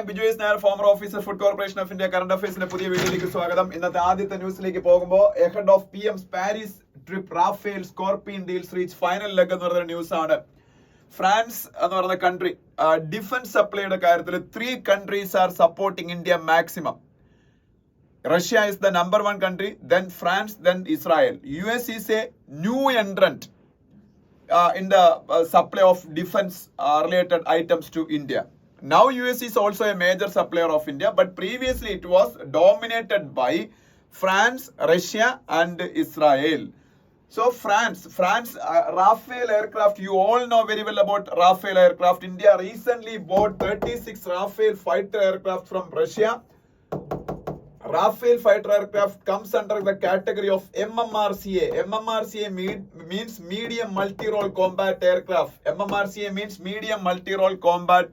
Biju S Nair, former officer food corporation of India. Current അഫയേഴ്സിന്റെ പുതിയ വീഡിയോയിലേക്ക് സ്വാഗതം. ഇന്നത്തെ ആദ്യത്തെ ന്യൂസിലേക്ക് പോകുമ്പോൾ ahead of PM's Paris trip, Rafale Scorpene deals reach final leg എന്ന് പറയുന്ന ന്യൂസ് ആണ്. ഫ്രാൻസ് എന്ന് പറയുന്ന കൺട്രി ഡിഫൻസ് സപ്ലൈയുടെ കാര്യത്തിൽ 3 countries are supporting India maximum. Russia is the number 1 country, then France, then Israel. US is a new entrant in the supply of defense related items to India. Now US is also a major supplier of India, but previously it was dominated by France, Russia and Israel. So France, Rafale aircraft, you all know very well about Rafale aircraft. India recently bought 36 Rafale fighter aircraft from Russia. Rafale fighter aircraft comes under the category of MMRCA. MMRCA means medium multi-role combat aircraft. MMRCA means medium multi-role combat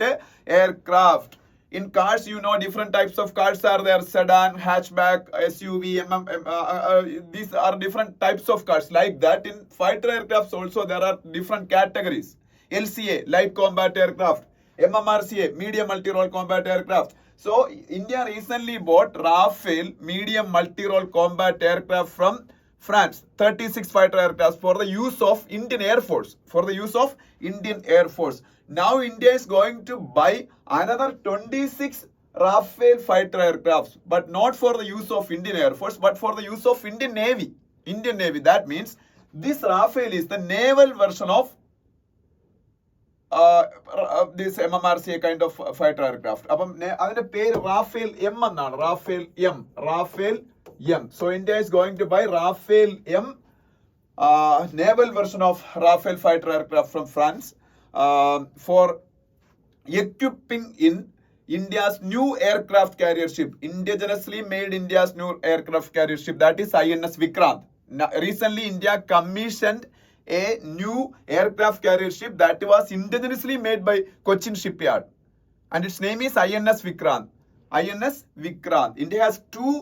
aircraft. In cars, you know, different types of cars are there: sedan, hatchback, SUV. These are different types of cars. Like that, in fighter aircrafts also there are different categories. LCA, light combat aircraft. MMRCA, medium multi-role combat aircraft. So India recently bought Rafale medium multi-role combat aircraft from France, 36 fighter aircraft for the use of Indian Air Force. Now India is going to buy another 26 Rafale fighter aircrafts, but not for the use of Indian Air Force, but for the use of Indian Navy. That means this Rafale is the naval version of this MMRCA kind of fighter aircraft. അപ്പം അതിന്റെ പേര് Rafale M എന്നാണ്. Rafale M. So India is going to buy Rafale M, naval version of Rafale fighter aircraft from France, for equipping in India's new aircraft carrier ship, indigenously made India's new aircraft carrier ship, that is INS Vikrant. Now, recently India commissioned a new aircraft carrier ship that was indigenously made by Cochin Shipyard, and its name is INS Vikrant. India has two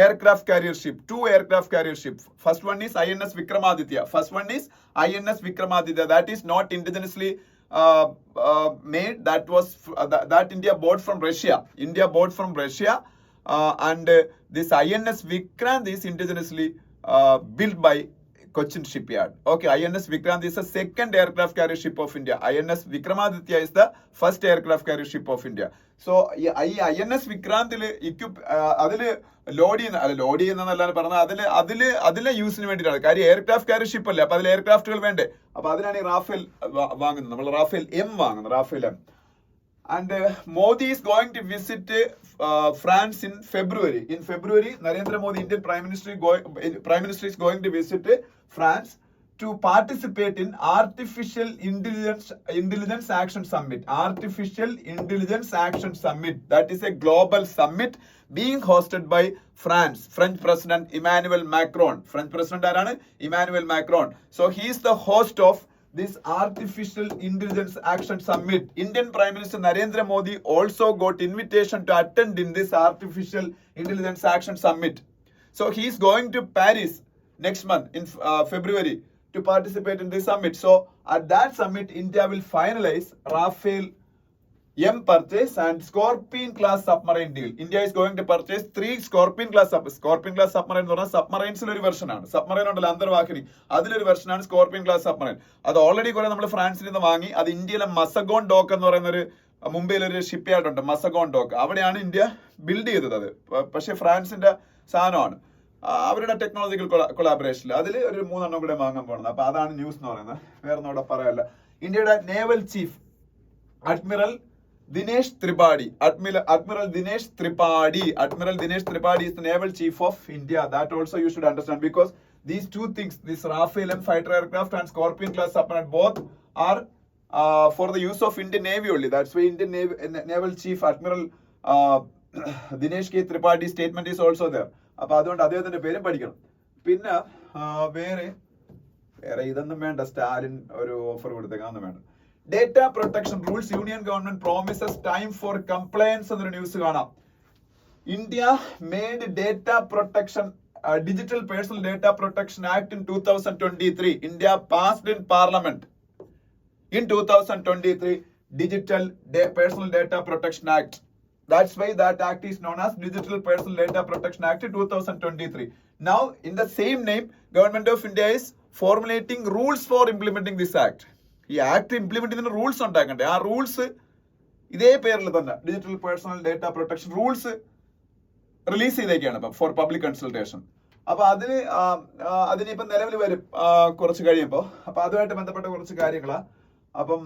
aircraft carrier ship. First one is INS Vikramaditya. That is not indigenously made. That India bought from Russia. And this INS Vikrant is indigenously built by Cochin Shipyard. Okay, INS Vikrant is the second aircraft carrier ship of India. INS Vikramaditya is the first aircraft carrier ship of India. So INS Vikrantil അതില് load ചെയ്യുന്നതല്ലാന്ന് പറഞ്ഞാൽ അതിലെ യൂസിന് വേണ്ടിയിട്ടാണ്. കാര്യം aircraft carrier ship അല്ലേ, അപ്പൊ അതിൽ എയർക്രാഫ്റ്റുകൾ വേണ്ടേ. അപ്പൊ അതിനാണ് ഈ റാഫേൽ വാങ്ങുന്നത്. നമ്മൾ റാഫേൽ M വാങ്ങുന്നത്, Rafale M. And Modi is going to visit France in February. Narendra Modi, Indian Prime Minister is going to visit France to participate in Artificial Intelligence Action Summit. That is a global summit being hosted by French President Emmanuel Macron. So he is the host of this Artificial Intelligence Action Summit. Indian Prime Minister Narendra Modi also got invitation to attend in this Artificial Intelligence Action Summit. So he is going to Paris next month in February to participate in this summit. So at that summit, India will finalize Rafale M purchase and Scorpion class submarine deal. India is going to purchase 3 Scorpion class submarine എന്ന് പറഞ്ഞാൽ സബ്മറൈൻസിൽ ഒരു version ആണ്. Submarine ഉണ്ടല്ലോ, അന്തർവാഹിനി, അതിലൊരു version ആണ് Scorpion class submarine. അത് already കുറെ നമ്മൾ ഫ്രാൻസിൽ നിന്ന് വാങ്ങി. അത് ഇന്ത്യയിലെ മസഗോൺ ഡോക്ക് എന്ന് പറയുന്ന ഒരു മുംബൈയിലൊരു ഷിപ്പ് യാർഡ് ഉണ്ട്, മസഗോൺ ഡോക്ക്. അവിടെയാണ് ഇന്ത്യ ബിൽഡ് ചെയ്തത്. അത് പക്ഷേ ഫ്രാൻസിന്റെ സാധനമാണ്, അവരുടെ ടെക്നോളജിക്കൽ കൊളാബറേഷനിൽ. അതിൽ ഒരു 3 എണ്ണം കൂടെ വാങ്ങാൻ പോകുന്നത്. അപ്പൊ അതാണ് ന്യൂസ് എന്ന് പറയുന്നത്, വേറെ ഒന്നും ഇവിടെ പറയാനില്ല. ഇന്ത്യയുടെ naval chief admiral Dinesh Tripathi is the naval chief of India. That also you should understand, because these two things, this Rafale M fighter aircraft and Scorpion class submarine, both are for the use of Indian Navy only. That's why Indian Naval Chief Admiral Dinesh K. Tripathi statement is also there. അപ്പൊ അതുകൊണ്ട് അദ്ദേഹത്തിന്റെ പേരും പഠിക്കണം. പിന്നെ വേറെ ഇതൊന്നും വേണ്ട, സ്റ്റാലിൻ ഒരു ഓഫർ കൊടുത്തേക്കാന്നും വേണ്ട. Data protection rules, union government promises time for compliance എന്നൊരു ന്യൂസ് കാണാം. India made data protection Digital Personal Data Protection Act in 2023. India passed in Parliament in 2023 Digital Personal Data Protection Act. That's why that act is known as Digital Personal Data Protection Act 2023. Now, in the same name, Government of India is formulating rules for implementing this act. ഈ act implement ചെയ്യുന്ന rules ഉണ്ടാക്കണ്ടേ, ആ rules ഇതേ പേരിൽ തന്നെ digital personal data protection rules release ചെയ്തേക്കാണ് ഇപ്പം for public consultation. അപ്പൊ അതിനിപ്പം നിലവിൽ വരും കുറച്ച് കഴിയുമ്പോൾ. അപ്പൊ അതുമായിട്ട് ബന്ധപ്പെട്ട കുറച്ച് കാര്യങ്ങളാ. അപ്പം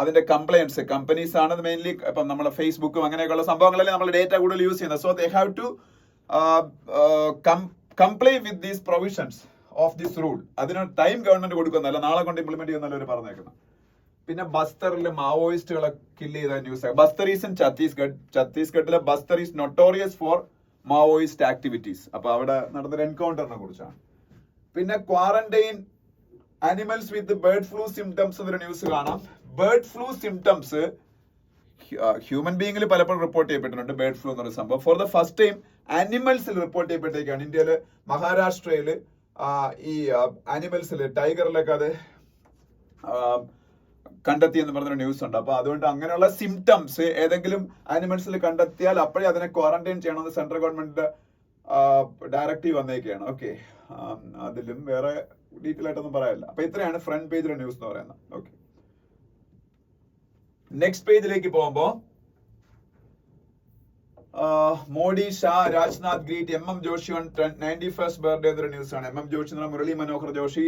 അതിന്റെ കംപ്ലയൻസ് കമ്പനീസ് ആണ് മെയിൻലി. ഇപ്പം നമ്മളെ ഫേസ്ബുക്കും അങ്ങനെയൊക്കെയുള്ള സംഭവങ്ങളല്ലേ നമ്മൾ ഡേറ്റ കൂടുതൽ യൂസ് ചെയ്യുന്നത്. So they have to comply with these provisions of this rule. അതിന് ടൈം ഗവൺമെന്റ് കൊടുക്കുന്നല്ല, നാളെ കൊണ്ട് ഇംപ്ലിമെന്റ് ചെയ്യുന്നല്ല അവർ പറഞ്ഞേക്കുന്നത്. പിന്നെ ബസ്തറിൽ മാവോയിസ്റ്റുകളെ കില്ല് ചെയ്ത ന്യൂസ്. ബസ്തർ ഈസ് ഇൻ ഛത്തീസ്ഗഡിലെ Bastar is notorious for Maoist activities. അപ്പൊ അവിടെ നടന്നൊരു എൻകൗണ്ടറിനെ കുറിച്ചാണ്. പിന്നെ quarantine animals with bird flu symptoms എന്നൊരു ന്യൂസ് കാണാം. ബേർഡ് ഫ്ലൂ സിംറ്റംസ് ഹ്യൂമൻ ബീയിങ്ങിൽ പലപ്പോഴും റിപ്പോർട്ട് ചെയ്യപ്പെട്ടിട്ടുണ്ട്. ബേർഡ് ഫ്ലൂ എന്നൊരു സംഭവം ഫോർ ദ ഫസ്റ്റ് ടൈം അനിമൽസിൽ റിപ്പോർട്ട് ചെയ്യപ്പെട്ടേക്കാണ്. ഇന്ത്യയില് മഹാരാഷ്ട്രയില് ഈ അനിമൽസിൽ ടൈഗറിലൊക്കെ അത് കണ്ടെത്തി എന്ന് പറഞ്ഞൊരു ന്യൂസ് ഉണ്ട്. അപ്പൊ അതുകൊണ്ട് അങ്ങനെയുള്ള സിംറ്റംസ് ഏതെങ്കിലും അനിമൽസിൽ കണ്ടെത്തിയാൽ അപ്പോഴേ അതിനെ ക്വാറന്റൈൻ ചെയ്യണമെന്ന് സെൻട്രൽ ഗവൺമെന്റിന്റെ ഡയറക്റ്റീവ് വന്നേക്കാണ്. ഓക്കെ, അതിലും വേറെ ഡീറ്റെയിൽ ആയിട്ടൊന്നും പറയാനില്ല. അപ്പൊ ഇത്രയാണ് ഫ്രണ്ട് പേജിലെ ന്യൂസ് എന്ന് പറയുന്നത്. ഓക്കെ, നെക്സ്റ്റ് പേജിലേക്ക് പോകുമ്പോ Modi, Shah, Rajnath greet M Joshi on 91st birthday എന്നൊരു ന്യൂസ് ആണ്. എം ജോഷി എന്ന മുരളി മനോഹർ ജോഷി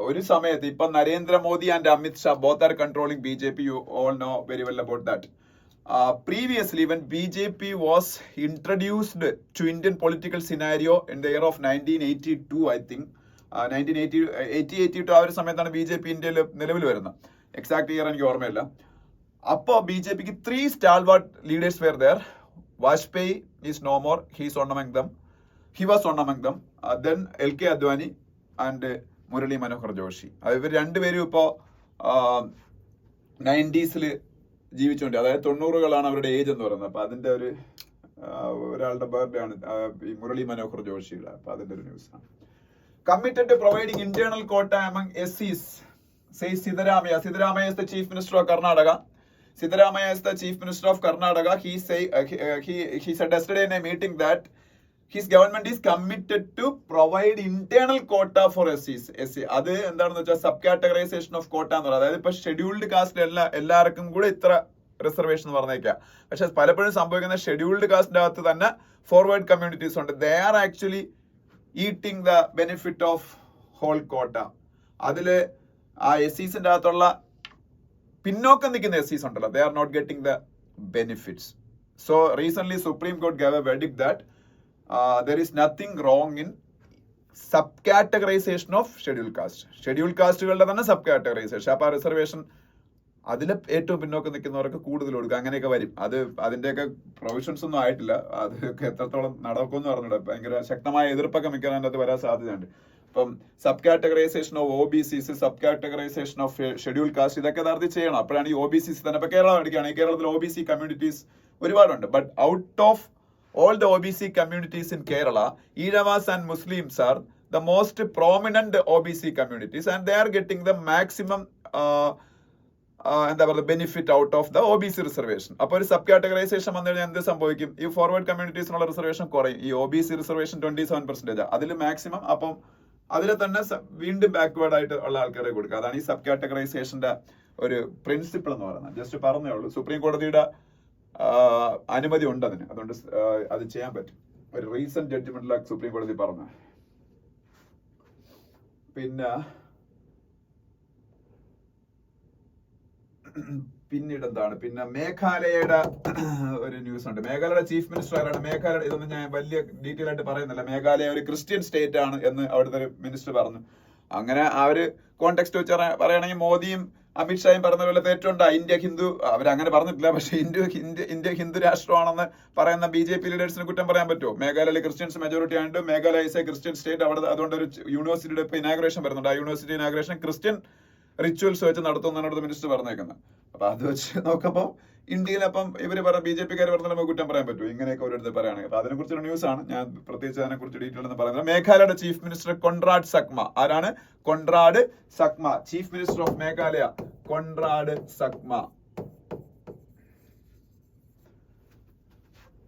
ഒരു സമയത്ത് ഇപ്പൊ Narendra Modi and Amit Shah both are controlling BJP. You all know very well about that. Previously, when BJP was introduced to Indian political scenario in the year of 1982, I think 1982 ആ ഒരു സമയത്താണ് BJP ഇന്ത്യയിൽ നിലവിൽ വരുന്നത്. എക്സാക്ട് ഇയർ എനിക്ക് ഓർമ്മയില്ല. അപ്പോൾ BJPക്ക് 3 stalwart leaders were there. Vajpayee is no more. He was one among them. Then LK Advani and Murali Manohar Joshi. ഇവർ രണ്ടുപേരും ഇപ്പോൾ 90s ജീവിച്ചുകൊണ്ട്, അതായത് 90കളാണ് അവരുടെ ഏജ് എന്ന് പറയുന്നത്. അപ്പൊ അതിന്റെ ഒരാളുടെ ബർത്ത്ഡേ ആണ് ഈ മുരളി മനോഹർ ജോഷിയുടെ. അപ്പൊ അതിന്റെ ഒരു ന്യൂസ് ആണ്. Committed to providing internal quota among SCs, says Siddaramaiah. Siddaramaiah is the Chief Minister of Karnataka. He said yesterday in a meeting that his government is committed to provide internal quota for SC. അത് എന്താണെന്ന് വെച്ചാൽ sub categorization of കോട്ട എന്ന് പറയുന്നത്. അതായത് ഇപ്പൊ scheduled caste എല്ലാവർക്കും കൂടെ ഇത്ര റിസർവേഷൻ എന്ന് പറഞ്ഞേക്കാം. പക്ഷെ പലപ്പോഴും സംഭവിക്കുന്ന ഷെഡ്യൂൾഡ് കാസ്റ്റിന്റെ അകത്ത് തന്നെ ഫോർവേഡ് കമ്മ്യൂണിറ്റീസ് ഉണ്ട്. They are actually eating the benefit of whole quota. അതില് ആ SCസിന്റെ അകത്തുള്ള പിന്നോക്കം നിൽക്കുന്ന SCs ഉണ്ടല്ലോ, they are not getting the benefits. So recent supreme court gave a verdict that there is nothing wrong in subcategorization of scheduled caste. Schedule കാസ്റ്റുകളുടെ തന്നെ sub categorisation. അപ്പൊ ആ റിസർവേഷൻ അതിൽ ഏറ്റവും പിന്നോക്കം നിൽക്കുന്നവർക്ക് കൂടുതൽ കൊടുക്കുക, അങ്ങനെയൊക്കെ വരും. അതിന്റെയൊക്കെ പ്രൊവിഷൻസ് ഒന്നും ആയിട്ടില്ല. അതൊക്കെ എത്രത്തോളം നടക്കുമെന്ന് പറഞ്ഞിട്ട് ഭയങ്കര ശക്തമായ എതിർപ്പൊക്കെ മിക്കവാറും അതിൻ്റെ അകത്ത് വരാൻ സാധ്യതയുണ്ട്. ഇപ്പം sub categorization of OBCs, sub categorization of schedule caste, ഇതൊക്കെ യഥാർത്ഥത്തിൽ ചെയ്യണം. അപ്പോഴാണ് ഈ OBCs തന്നെ. ഇപ്പൊ കേരളം എടുക്കുകയാണെങ്കിൽ കേരളത്തിൽ OBC കമ്മ്യൂണിറ്റീസ് ഒരുപാടുണ്ട്. But out of all the OBC communities in Kerala, Eravas and Muslims are the most prominent OBC communities, and they are getting the maximum benefit out of the OBC reservation. അപ്പോൾ ഒരു sub categorisation വന്നു കഴിഞ്ഞാൽ എന്ത് സംഭവിക്കും? ഈ forward കമ്മ്യൂണിറ്റീസിനുള്ള reservation കുറയും. ഈ OBC reservation 27%, അതിൽ മാക്സിമം. അപ്പം അതിൽ തന്നെ വീണ്ടും ബാക്ക്വേർഡ് ആയിട്ട് ഉള്ള ആൾക്കാരെ കൊടുക്കുക. അതാണ് ഈ സബ് കാറ്റഗറൈസേഷന്റെ ഒരു പ്രിൻസിപ്പിൾ എന്ന് പറയുന്നത്. ജസ്റ്റ് പറഞ്ഞേ ഉള്ളൂ. സുപ്രീം കോടതിയുടെ അനുമതി ഉണ്ട് അതിന്. അതുകൊണ്ട് അത് ചെയ്യാൻ പറ്റും. ഒരു റീസെന്റ് ജഡ്ജ്മെന്റിലാണ് സുപ്രീം കോടതി പറഞ്ഞ. പിന്നീട് എന്താണ്? പിന്നെ മേഘാലയയുടെ ഒരു ന്യൂസ് ഉണ്ട്. മേഘാലയയുടെ ചീഫ് മിനിസ്റ്റർ ആരാണ്? മേഘാലയ, ഇതൊന്നും ഞാൻ വലിയ ഡീറ്റെയിൽ ആയിട്ട് പറയുന്നില്ല. മേഘാലയ ഒരു ക്രിസ്ത്യൻ സ്റ്റേറ്റ് ആണ് എന്ന് അവിടുത്തെ ഒരു മിനിസ്റ്റർ പറഞ്ഞു. അങ്ങനെ ആ ഒരു കോണ്ടെക്സ്റ്റ് വെച്ച് പറയുകയാണെങ്കിൽ മോദിയും അമിത്ഷായും പറഞ്ഞ പോലെ തെറ്റുണ്ട്. ഇന്ത്യ ഹിന്ദു, അവരങ്ങനെ പറഞ്ഞിട്ടില്ല. പക്ഷെ ഇന്ത്യ ഹിന്ദു രാഷ്ട്രമാണെന്ന് പറയുന്ന BJP ലീഡേഴ്സിന് കുറ്റം പറയാൻ പറ്റുമോ? മേഘാലയയിൽ ക്രിസ്ത്യൻസ് മെജോറിറ്റി ആയിട്ട് Meghalaya is A Christian state. അവിടെ അതുകൊണ്ട് ഒരു യൂണിവേഴ്സിറ്റിയുടെ ഇപ്പൊ ഇനാഗ്രേഷൻ വരുന്നുണ്ട്. ആ യൂണിവേഴ്സിറ്റി ഇനാഗ്രേഷൻ ക്രിസ്ത്യൻ റിച്വൽസ് വെച്ച് നടത്തുന്നതാണ് അവിടുത്തെ മിനിസ്റ്റർ പറഞ്ഞേക്കുന്നത്. അപ്പൊ അത് വെച്ച് നോക്കുമ്പോൾ ഇന്ത്യയിൽ അപ്പം ഇവര് പറഞ്ഞ BJP-ക്കാർ പറഞ്ഞാൽ നമുക്ക് കുറ്റം പറയാൻ പറ്റുമോ? ഇങ്ങനെയൊക്കെ ഓരോരുത്തർ പറയുകയാണെങ്കിൽ. അപ്പൊ അതിനെ കുറിച്ചുള്ള ന്യൂസ് ആണ്. ഞാൻ പ്രത്യേകിച്ച് അതിനെ കുറിച്ച് ഡീറ്റെയിൽ എന്ന് പറയുന്നത്. മേഘാലയയുടെ ചീഫ് മിനിസ്റ്റർ കൊൺറാഡ് സക്മ. ആരാണ്? Konrad Sangma, chief minister of Meghalaya Konrad Sangma.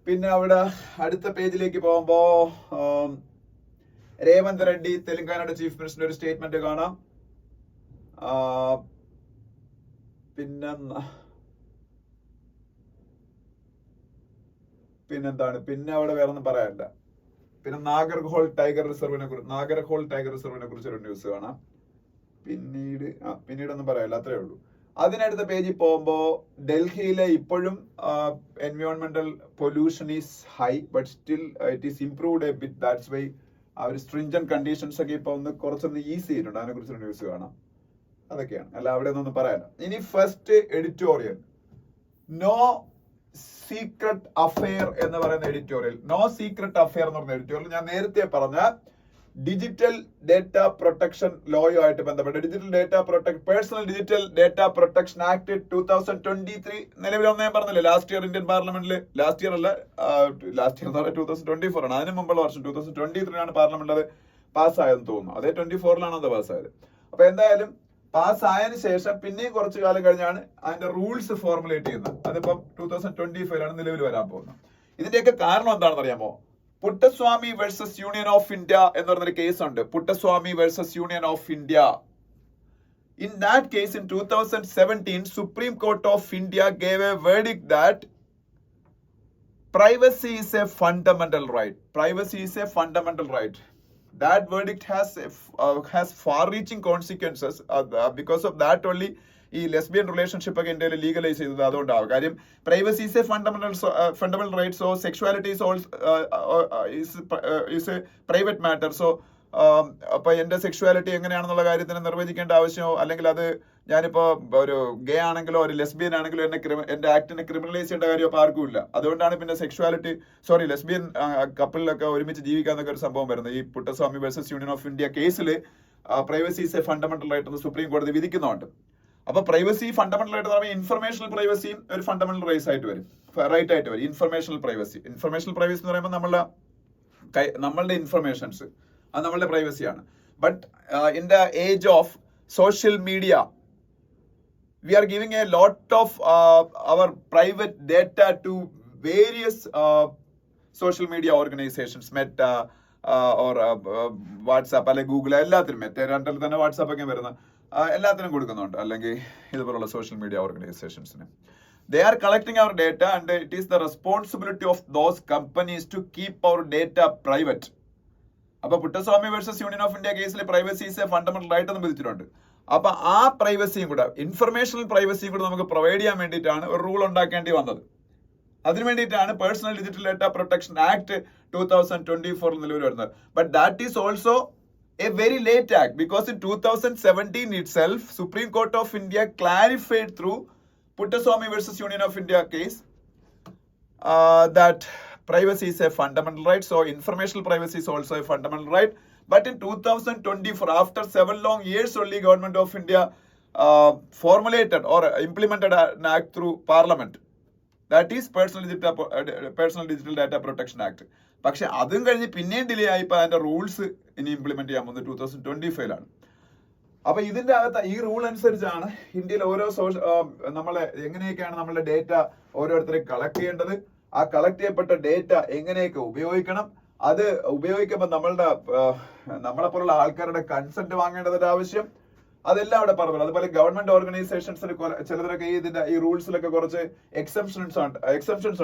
പിന്നെ അവിടെ അടുത്ത പേജിലേക്ക് പോകുമ്പോ രേവന്ത് റെഡ്ഡി, തെലങ്കാനയുടെ ചീഫ് മിനിസ്റ്ററിന്റെ ഒരു സ്റ്റേറ്റ്മെന്റ് കാണാം. പിന്നെന്താണ്, പിന്നെ അവിടെ വേറെ ഒന്നും പറയാനില്ല. പിന്നെ നാഗർഹോൾ ടൈഗർ റിസർവിനെ കുറിച്ച് ഒരു ന്യൂസ് കാണാം. പിന്നീടൊന്നും പറയാനില്ല, അത്രേ ഉള്ളൂ. അതിനടുത്ത പേജിൽ പോകുമ്പോ ഡൽഹിയിലെ ഇപ്പോഴും എൻവയോൺമെന്റൽ pollution is high, but still it is improved a bit. That's why അവർ സ്ട്രിഞ്ചൻ കണ്ടീഷൻസ് ഒക്കെ ഇപ്പൊ കുറച്ചൊന്ന് ഈസി ചെയ്തിട്ടുണ്ട്. അതിനെ കുറിച്ചൊരു ന്യൂസ് കാണാം. അതൊക്കെയാണ്, അല്ല അവിടെ ഒന്നും പറയാനില്ല. ഇനി first editorial, no secret affair എന്ന് പറയുന്ന എഡിറ്റോറിയൽ. നോ സീക്രട്ട് അഫെയർ എന്ന് പറയുന്ന എഡിറ്റോറിയൽ ഞാൻ നേരത്തെ പറഞ്ഞ ഡിജിറ്റൽ ഡേറ്റ പ്രൊട്ടക്ഷൻ ലോയുമായിട്ട് ബന്ധപ്പെട്ട് personal digital data protection act 2023 നിലവിൽ വന്ന ഞാൻ പറഞ്ഞില്ലേ, ലാസ്റ്റ് ഇയർ ഇന്ത്യൻ പാർലമെന്റിൽ, ലാസ്റ്റ് ഇയർ എന്ന് പറഞ്ഞാൽ 2024 ആണ്. അതിന് മുമ്പുള്ള വർഷം 2023 പാർലമെന്റിൽ അത് പാസ്സായെന്ന് തോന്നുന്നു. അതേ 24 അത് പാസ്സായത്. അപ്പൊ എന്തായാലും പാസ്സായതിനു ശേഷം പിന്നെയും കുറച്ചു കാലം കഴിഞ്ഞാണ് അതിന്റെ റൂൾസ് ഫോർമുലേറ്റ് ചെയ്യുന്നത്. അതിപ്പം 2025 നിലവിൽ വരാൻ പോകുന്നത്. ഇതിന്റെയൊക്കെ കാരണം എന്താണെന്ന് അറിയാമോ? Puttaswamy versus union of India എന്ന് പറഞ്ഞൊരു കേസ് ഉണ്ട്. Puttaswamy versus union of India. In that case in 2017, Supreme Court of India gave a verdict that privacy is a fundamental right. Privacy is a fundamental right. That verdict has far-reaching consequences. Because of that only ഈ lesbian relationship ഒക്കെ ഇന്ത്യയിൽ legalise ചെയ്തത് അതുകൊണ്ടാവും. കാര്യം privacy is a fundamental right. So sexuality is a private matter. So അപ്പൊ എന്റെ sexuality എങ്ങനെയാണെന്നുള്ള കാര്യത്തിന് നിർവചിക്കേണ്ട ആവശ്യമോ, അല്ലെങ്കിൽ അത് ഞാനിപ്പോ ഒരു ഗേ ആണെങ്കിലോ ഒരു ലെസ്ബിയൻ ആണെങ്കിലോ എന്റെ ആക്ടിനെ ക്രിമിനലൈസ് ചെയ്യേണ്ട കാര്യം അപ്പൊ ആർക്കും ഇല്ല. അതുകൊണ്ടാണ് പിന്നെ ലെസ്ബിയൻ കപ്പിളിലൊക്കെ ഒരുമിച്ച് ജീവിക്കാന്നൊക്കെ ഒരു സംഭവം വരുന്നത്. ഈ Puttaswamy versus union of India കേസിൽ privacy is a fundamental right എന്ന് സുപ്രീം കോടതി വിധിക്കുന്നുണ്ട്. അപ്പൊ പ്രൈവസി ഫണ്ടമെന്റൽ ആയിട്ട് പറയുമ്പോൾ ഇൻഫർമേഷണൽ പ്രൈവസിയും ഒരു ഫണ്ടമെന്റൽ റൈറ്റ് ആയിട്ട് വരും. ഇൻഫർമേഷണൽ പ്രൈവസി എന്ന് പറയുമ്പോൾ നമ്മളുടെ ഇൻഫർമേഷൻസ് അത് നമ്മളുടെ പ്രൈവസിയാണ്. But in the age of social media we are giving a lot of our private data to various social media organizations, Meta or WhatsApp അല്ലെ ഗൂഗിൾ, എല്ലാത്തിനും മെറ്റ രണ്ടിൽ തന്നെ വാട്സാപ്പ് ഒക്കെ വരുന്ന എല്ലാത്തിനും കൊടുക്കുന്നുണ്ട്, അല്ലെങ്കിൽ ഇതുപോലുള്ള സോഷ്യൽ മീഡിയ ഓർഗനൈസേഷൻസിന്. They are collecting our data and it is the responsibility of those companies to keep our data private. അപ്പൊ Puttaswamy versus union of India കേസിൽ privacy is a fundamental right എന്ന് വിധിച്ചിട്ടുണ്ട്. അപ്പൊ ആ പ്രൈവസിയും കൂടെ, ഇൻഫർമേഷണൽ പ്രൈവസിയും കൂടെ നമുക്ക് പ്രൊവൈഡ് ചെയ്യാൻ വേണ്ടിയിട്ടാണ് ഒരു റൂൾ ഉണ്ടാക്കേണ്ടി വന്നത്. അതിനു വേണ്ടിയിട്ടാണ് personal digital data protection act 2024 നിലവിൽ വരുന്നത്. But that is also a very late act, because in 2017 itself Supreme Court of India clarified through Puttaswamy versus Union of India case that privacy is a fundamental right. So informational privacy is also a fundamental right. But in 2024, after 7 long years, only Government of India formulated or implemented an act through Parliament. That is Personal Digital Data Protection Act. പക്ഷെ അതും കഴിഞ്ഞ് പിന്നെയും delay ആയിപ്പോൾ അതിന്റെ rules ഇനി implement ചെയ്യാൻ പോകുന്നത് 2025 അപ്പൊ ഇതിന്റെ അകത്ത് ഈ റൂൾ അനുസരിച്ചാണ് ഇന്ത്യയിൽ ഓരോ നമ്മളെ എങ്ങനെയൊക്കെയാണ് നമ്മളുടെ ഡേറ്റ ഓരോരുത്തരെ കളക്ട് ചെയ്യേണ്ടത്, ആ കളക്ട് ചെയ്യപ്പെട്ട ഡേറ്റ എങ്ങനെയൊക്കെ ഉപയോഗിക്കണം, അത് ഉപയോഗിക്കുമ്പോൾ നമ്മളെ പോലുള്ള ആൾക്കാരുടെ കൺസെന്റ് വാങ്ങേണ്ടതിന്റെ ആവശ്യം, അതെല്ലാം അവിടെ പറഞ്ഞു. അതുപോലെ ഗവൺമെന്റ് ഓർഗനൈസേഷൻസിന് ചിലതൊക്കെ ഈ റൂൾസിലൊക്കെ കുറച്ച് എക്സെപ്ഷൻസ്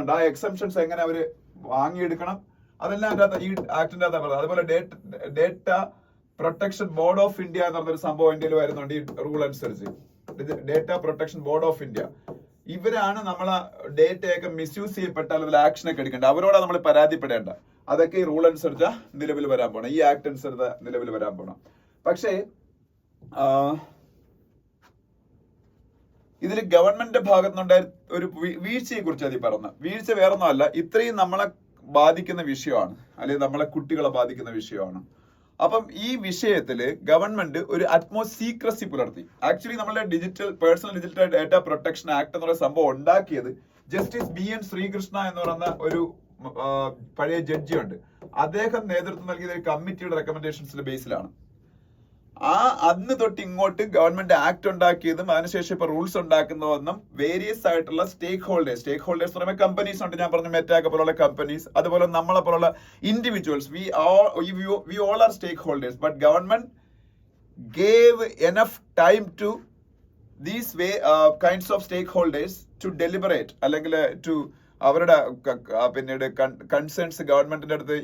ഉണ്ട്. ആ എക്സെപ്ഷൻസ് എങ്ങനെ അവര് വാങ്ങിയെടുക്കണം, അതെല്ലാം ഈ ആക്ടിന്റെ അകത്ത് പറഞ്ഞത്. അതുപോലെ data protection board of India എന്ന് പറഞ്ഞൊരു സംഭവം ഇന്ത്യയിൽ വരുന്നുണ്ട് ഈ റൂൾ അനുസരിച്ച്. Data protection board of India, ഇവരാണ് നമ്മളെ ഡേറ്റയൊക്കെ മിസ്യൂസ് ചെയ്യപ്പെട്ടാൽ അതിൽ ആക്ഷനൊക്കെ എടുക്കേണ്ടത്. അവരോടാണ് നമ്മൾ പരാതിപ്പെടേണ്ട. അതൊക്കെ ഈ റൂൾ അനുസരിച്ച് നിലവിൽ വരാൻ പോണം, ഈ ആക്ട് അനുസരിച്ച് നിലവിൽ വരാൻ പോണം. പക്ഷേ ഇതിൽ ഗവൺമെന്റിന്റെ ഭാഗത്തുനിന്നുണ്ടായ ഒരു വീഴ്ചയെ കുറിച്ച് അത് പറഞ്ഞ വീഴ്ച വേറൊന്നും അല്ല, ഇത്രയും നമ്മളെ ബാധിക്കുന്ന വിഷയമാണ്, അല്ലെങ്കിൽ നമ്മളെ കുട്ടികളെ ബാധിക്കുന്ന വിഷയമാണ്. അപ്പം ഈ വിഷയത്തിൽ ഗവൺമെന്റ് ഒരു അറ്റ്മോസ്റ്റ് സീക്രസി പുലർത്തി. ആക്ച്വലി നമ്മുടെ personal digital data protection act എന്ന് പറയുന്ന സംഭവം ഉണ്ടാക്കിയത് ജസ്റ്റിസ് BN ശ്രീകൃഷ്ണ എന്ന് പറയുന്ന ഒരു പഴയ ജഡ്ജിയുണ്ട്. അദ്ദേഹം നേതൃത്വം നൽകിയ ഒരു കമ്മിറ്റിയുടെ റെക്കമെൻഡേഷൻസിന്റെ ബേസിലാണ്. അന്ന് തൊട്ട് ഇങ്ങോട്ട് ഗവൺമെന്റ് ആക്ട് ഉണ്ടാക്കിയതും അതിനുശേഷം ഇപ്പൊ റൂൾസ് ഉണ്ടാക്കുന്നതെന്നും വേരിയസ് ആയിട്ടുള്ള സ്റ്റേക്ക് ഹോൾഡേഴ്സ് എന്ന് പറയുമ്പോൾ കമ്പനീസ് ഉണ്ട്. ഞാൻ പറഞ്ഞു മെറ്റാക്ക പോലുള്ള കമ്പനീസ്, അതുപോലെ നമ്മളെ പോലുള്ള individuals, we all are stakeholders. But government gave enough time to these kinds of stakeholders to deliberate, അല്ലെങ്കിൽ ടു അവരുടെ പിന്നീട് കൺസേൺസ് ഗവൺമെന്റിന്റെ അടുത്ത്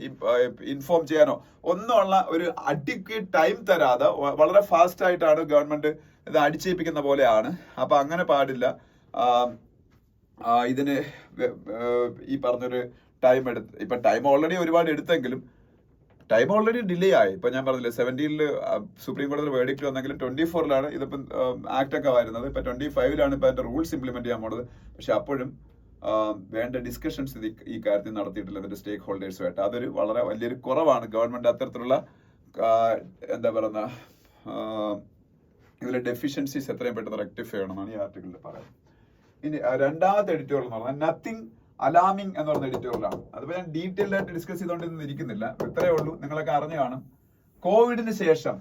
ഇൻഫോം ചെയ്യാനോ ഒന്നുമുള്ള ഒരു അഡിക്വേറ്റ് ടൈം തരാതെ വളരെ ഫാസ്റ്റ് ആയിട്ടാണ് ഗവൺമെന്റ് ഇത് അടിച്ചേൽപ്പിക്കുന്ന പോലെയാണ്. അപ്പൊ അങ്ങനെ പാടില്ല. ഇതിന് ഈ പറഞ്ഞൊരു ടൈം ഇപ്പൊ ടൈം ഓൾറെഡി ഒരുപാട് എടുത്തെങ്കിലും ടൈം ഓൾറെഡി ഡിലേ ആയി. ഇപ്പൊ ഞാൻ പറഞ്ഞില്ലേ 17 സുപ്രീം കോടതിയിൽ വേർഡിക്റ്റ് വന്നെങ്കിലും 24 ഇതിപ്പോ ആക്ട് ഒക്കെ വരുന്നത്. ഇപ്പൊ 25 ഇപ്പൊ അതിന്റെ റൂൾസ് ഇംപ്ലിമെന്റ് ചെയ്യാൻ പോണത്. പക്ഷെ അപ്പോഴും വേണ്ട ഡിസ്കഷൻസ് ഈ കാര്യത്തിൽ നടത്തിയിട്ടില്ല ഇതിന്റെ സ്റ്റേക്ക് ഹോൾഡേഴ്സുമായിട്ട്. അതൊരു വളരെ വലിയൊരു കുറവാണ്. ഗവൺമെന്റ് അത്തരത്തിലുള്ള എന്താ പറയുന്ന ഇതിലെ ഡെഫിഷ്യൻസീസ് എത്രയും പെട്ടെന്ന് റെക്ടിഫൈ ചെയ്യണമെന്നാണ് ഈ ആർട്ടിക്കിളിൽ പറയുന്നത്. ഇനി രണ്ടാമത്തെ എഡിറ്റോറിയൽ എന്ന് പറഞ്ഞാൽ നത്തിങ് അലാമിങ് എന്ന് പറയുന്ന എഡിറ്റോറിയലാണ്. അതിപ്പോ ഞാൻ ഡീറ്റെയിൽഡ് ആയിട്ട് ഡിസ്കസ് ചെയ്തുകൊണ്ടൊന്നും ഇരിക്കുന്നില്ല. ഇത്രയേ ഉള്ളൂ, നിങ്ങളൊക്കെ അറിഞ്ഞു കാണും. കോവിഡിന് ശേഷം